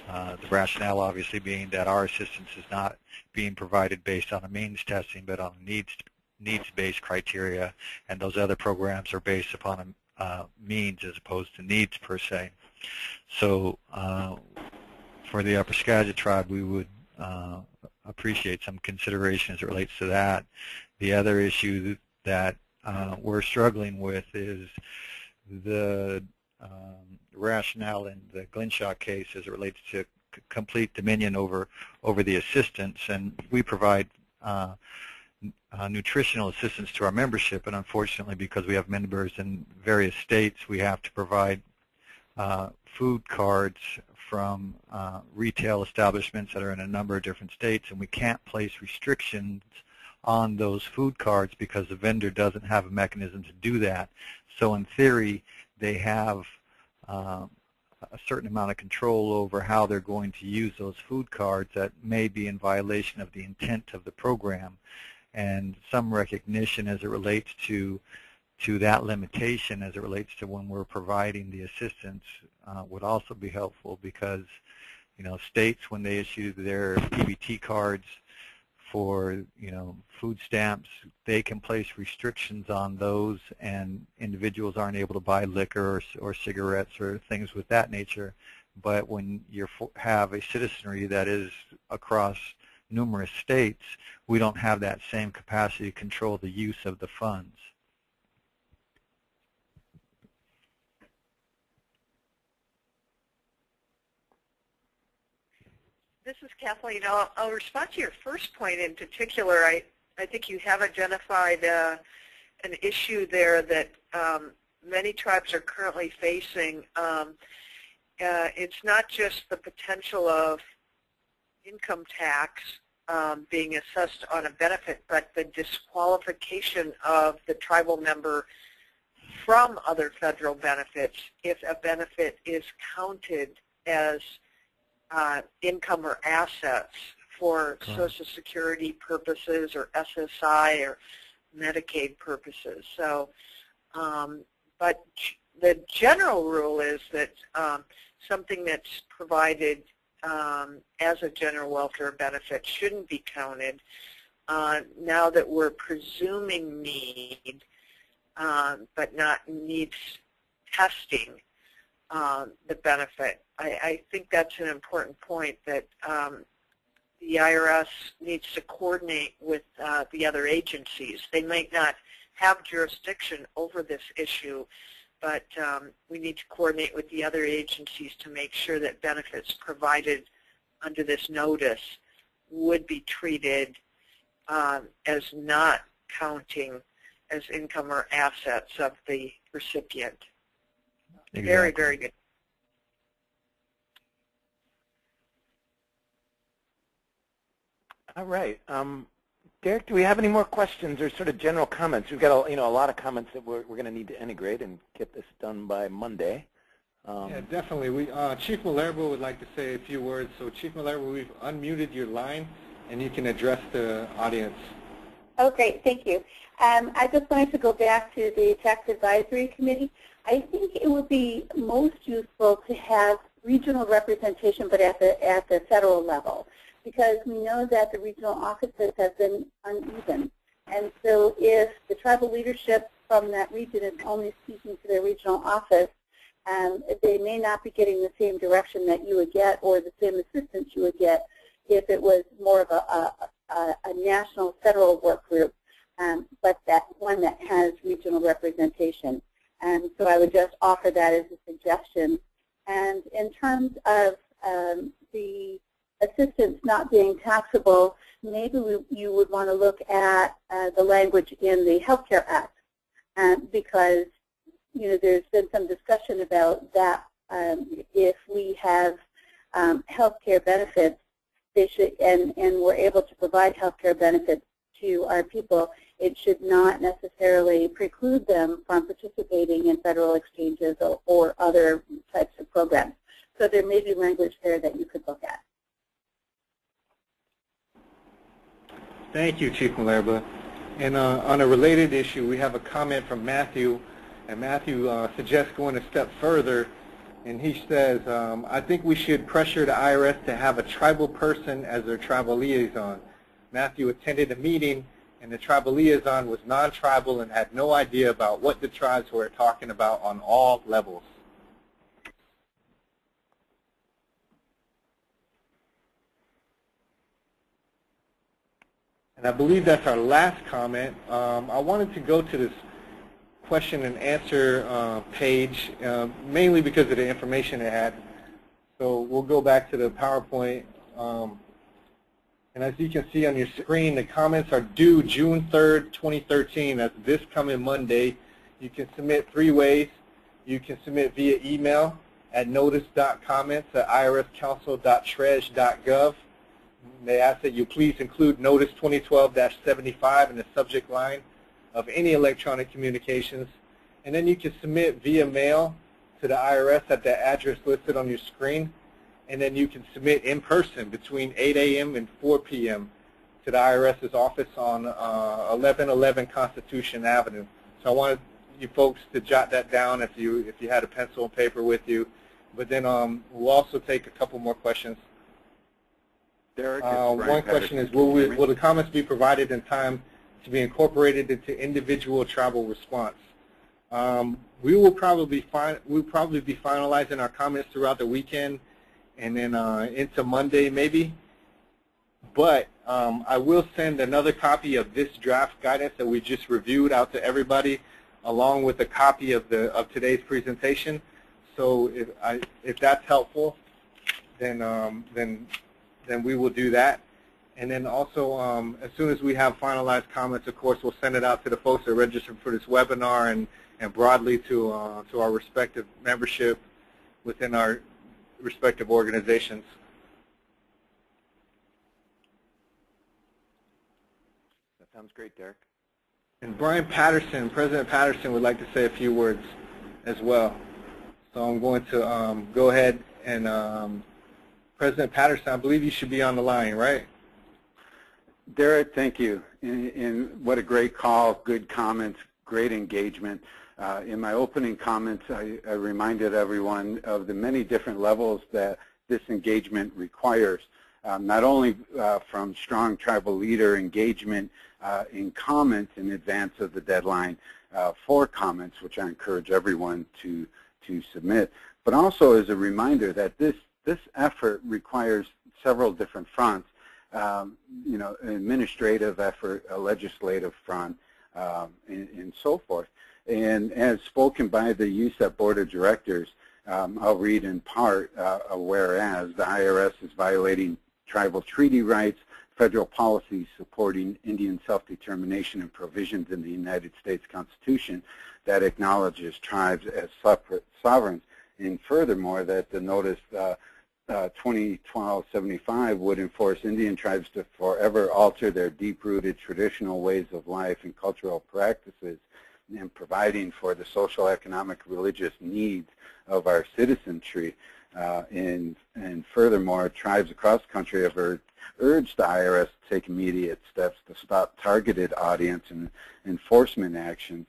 The rationale obviously being that our assistance is not being provided based on a means testing, but on needs-based criteria, and those other programs are based upon a means as opposed to needs per se. So for the Upper Skagit tribe, we would appreciate some consideration as it relates to that. The other issue that we're struggling with is the rationale in the Glenshaw case as it relates to complete dominion over the assistance, and we provide nutritional assistance to our membership, and unfortunately because we have members in various states, we have to provide food cards from retail establishments that are in a number of different states, and we can't place restrictions on those food cards because the vendor doesn't have a mechanism to do that. So in theory, they have a certain amount of control over how they're going to use those food cards that may be in violation of the intent of the program. And some recognition as it relates to that limitation, as it relates to when we're providing the assistance, would also be helpful, because states, when they issue their PBT cards for food stamps, they can place restrictions on those, and individuals aren't able to buy liquor or cigarettes or things with that nature. But when you have a citizenry that is across numerous states, we don't have that same capacity to control the use of the funds. This is Kathleen. I'll respond to your first point in particular. I think you have identified an issue there that many tribes are currently facing. It's not just the potential of income tax being assessed on a benefit, but the disqualification of the tribal member from other federal benefits if a benefit is counted as income or assets for Social Security purposes or SSI or Medicaid purposes. So, but the general rule is that something that's provided as a general welfare benefit shouldn't be counted. Now that we're presuming need, but not needs testing the benefit, I think that's an important point, that the IRS needs to coordinate with the other agencies. They might not have jurisdiction over this issue, but we need to coordinate with the other agencies to make sure that benefits provided under this notice would be treated as not counting as income or assets of the recipient. Exactly. Very, very good. All right. Derek, do we have any more questions or sort of general comments? We've got a lot of comments that we're going to need to integrate and get this done by Monday. Yeah, definitely. Chief Malherbe would like to say a few words. So, Chief Malherbe, we've unmuted your line, and you can address the audience. Oh, great. Thank you. I just wanted to go back to the Tax Advisory Committee. I think it would be most useful to have regional representation, but at the federal level, because we know that the regional offices have been uneven. And so if the tribal leadership from that region is only speaking to their regional office, they may not be getting the same direction that you would get or the same assistance you would get if it was more of a national federal work group, but that one that has regional representation. And so I would just offer that as a suggestion. And in terms of the assistance not being taxable, maybe you would want to look at the language in the Health Care Act, because there's been some discussion about that. If we have health care benefits, they should, and we're able to provide health care benefits to our people, it should not necessarily preclude them from participating in federal exchanges or other types of programs. So there may be language there that you could look at. Thank you, Chief Malherbe. And on a related issue, we have a comment from Matthew, and Matthew suggests going a step further, and he says, I think we should pressure the IRS to have a tribal person as their tribal liaison. Matthew attended a meeting, and the tribal liaison was non-tribal and had no idea about what the tribes were talking about on all levels. And I believe that's our last comment. I wanted to go to this question and answer page, mainly because of the information it had. So we'll go back to the PowerPoint. And as you can see on your screen, the comments are due June 3rd, 2013. That's this coming Monday. You can submit 3 ways. You can submit via email. at notice.comments@irscouncil.treas.gov. They ask that you please include Notice 2012-75 in the subject line of any electronic communications. And then you can submit via mail to the IRS at the address listed on your screen. And then you can submit in person between 8 a.m. and 4 p.m. to the IRS's office on 1111 Constitution Avenue. So I wanted you folks to jot that down if you had a pencil and paper with you. But then we'll also take a couple more questions. Derek, one question is, will the comments be provided in time to be incorporated into individual tribal response? We'll probably be finalizing our comments throughout the weekend and then into Monday maybe. But I will send another copy of this draft guidance that we just reviewed out to everybody, along with a copy of today's presentation. So if that's helpful, then we will do that. And then also, as soon as we have finalized comments, of course, we'll send it out to the folks that registered for this webinar and broadly to our respective membership within our respective organizations. That sounds great, Derek. And President Patterson would like to say a few words as well. So I'm going to go ahead and President Patterson, I believe you should be on the line, right? Derek, thank you. And what a great call, good comments, great engagement. In my opening comments, I reminded everyone of the many different levels that this engagement requires, not only from strong tribal leader engagement in comments in advance of the deadline for comments, which I encourage everyone to submit, but also as a reminder that this effort requires several different fronts, an administrative effort, a legislative front, and so forth. And as spoken by the USEP Board of Directors, I'll read in part, whereas the IRS is violating tribal treaty rights, federal policies supporting Indian self-determination and provisions in the United States Constitution that acknowledges tribes as separate sovereigns, and furthermore that the notice 2012-75 would enforce Indian tribes to forever alter their deep-rooted traditional ways of life and cultural practices, and providing for the social, economic, religious needs of our citizenry. And furthermore, tribes across the country have urged the IRS to take immediate steps to stop targeted audience and enforcement actions.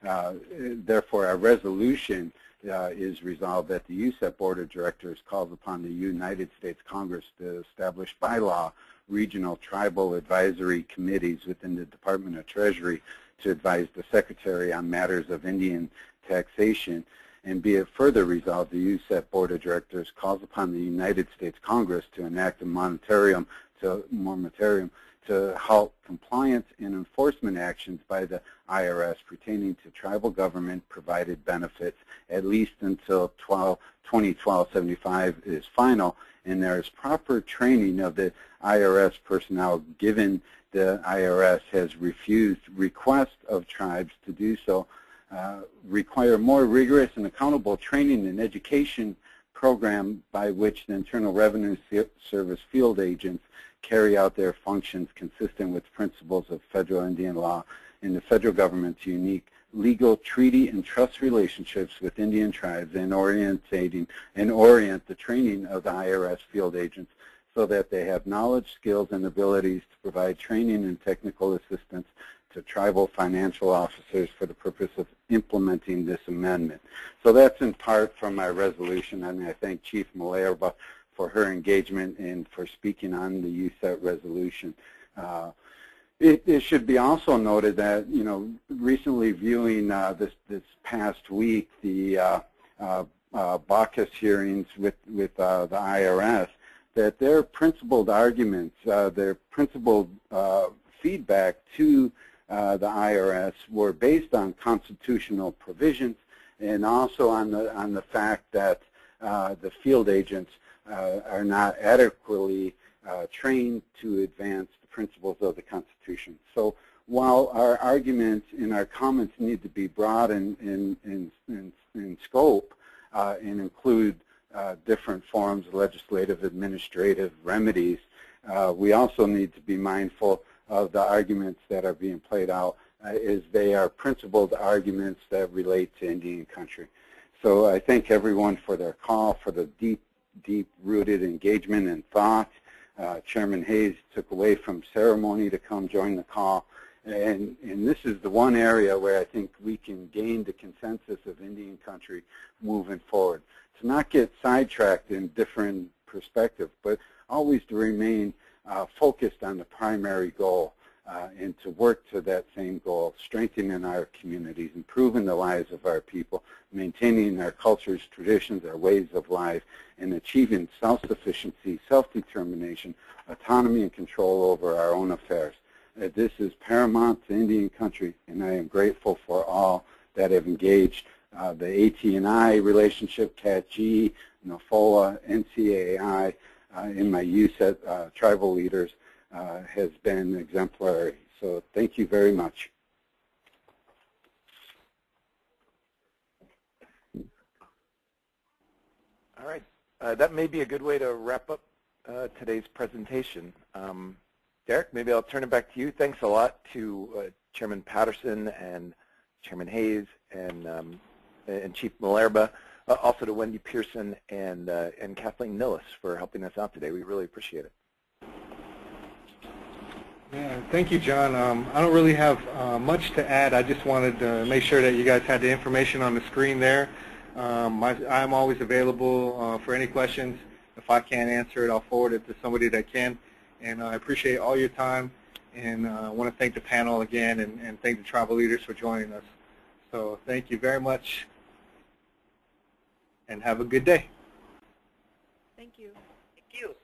Therefore, our resolution is resolved that the USEP Board of Directors calls upon the United States Congress to establish by law regional tribal advisory committees within the Department of Treasury to advise the Secretary on matters of Indian taxation, and be it further resolved, the USEP Board of Directors calls upon the United States Congress to enact a moratorium to halt compliance and enforcement actions by the IRS pertaining to tribal government-provided benefits at least until 2012-75 is final, and there is proper training of the IRS personnel given the IRS has refused requests of tribes to do so, require more rigorous and accountable training and education program by which the Internal Revenue Service field agents carry out their functions consistent with principles of federal Indian law and the federal government's unique legal treaty and trust relationships with Indian tribes, and orient the training of the IRS field agents so that they have knowledge, skills, and abilities to provide training and technical assistance to tribal financial officers for the purpose of implementing this amendment. So that's in part from my resolution, and I thank Chief Malaya for her engagement and for speaking on the USET resolution. It should be also noted that, recently viewing this past week the BACUS hearings with the IRS, that their principled arguments, their principled feedback to the IRS were based on constitutional provisions, and also on the fact that the field agents are not adequately trained to advance the principles of the Constitution. So while our arguments and our comments need to be broad in scope, and include different forms of legislative, administrative remedies. We also need to be mindful of the arguments that are being played out as they are principled arguments that relate to Indian country. So I thank everyone for their call, for the deep-rooted engagement and thought. Chairman Hayes took away from ceremony to come join the call. And this is the one area where I think we can gain the consensus of Indian country moving forward. To not get sidetracked in different perspectives, but always to remain focused on the primary goal and to work to that same goal, strengthening our communities, improving the lives of our people, maintaining our cultures, traditions, our ways of life, and achieving self-sufficiency, self-determination, autonomy, and control over our own affairs. This is paramount to Indian country, and I am grateful for all that have engaged. The AT&I relationship, CAT-G, NAFOA, NCAI, in my use at tribal leaders has been exemplary. So thank you very much. All right. That may be a good way to wrap up today's presentation. Derek, maybe I'll turn it back to you. Thanks a lot to Chairman Patterson and Chairman Hayes and Chief Malerba, also to Wendy Pearson and Kathleen Nillis for helping us out today. We really appreciate it. Yeah, thank you, John. I don't really have much to add. I just wanted to make sure that you guys had the information on the screen there. I'm always available for any questions. If I can't answer it, I'll forward it to somebody that can. And I appreciate all your time, and I want to thank the panel again and thank the tribal leaders for joining us. So thank you very much, and have a good day. Thank you. Thank you.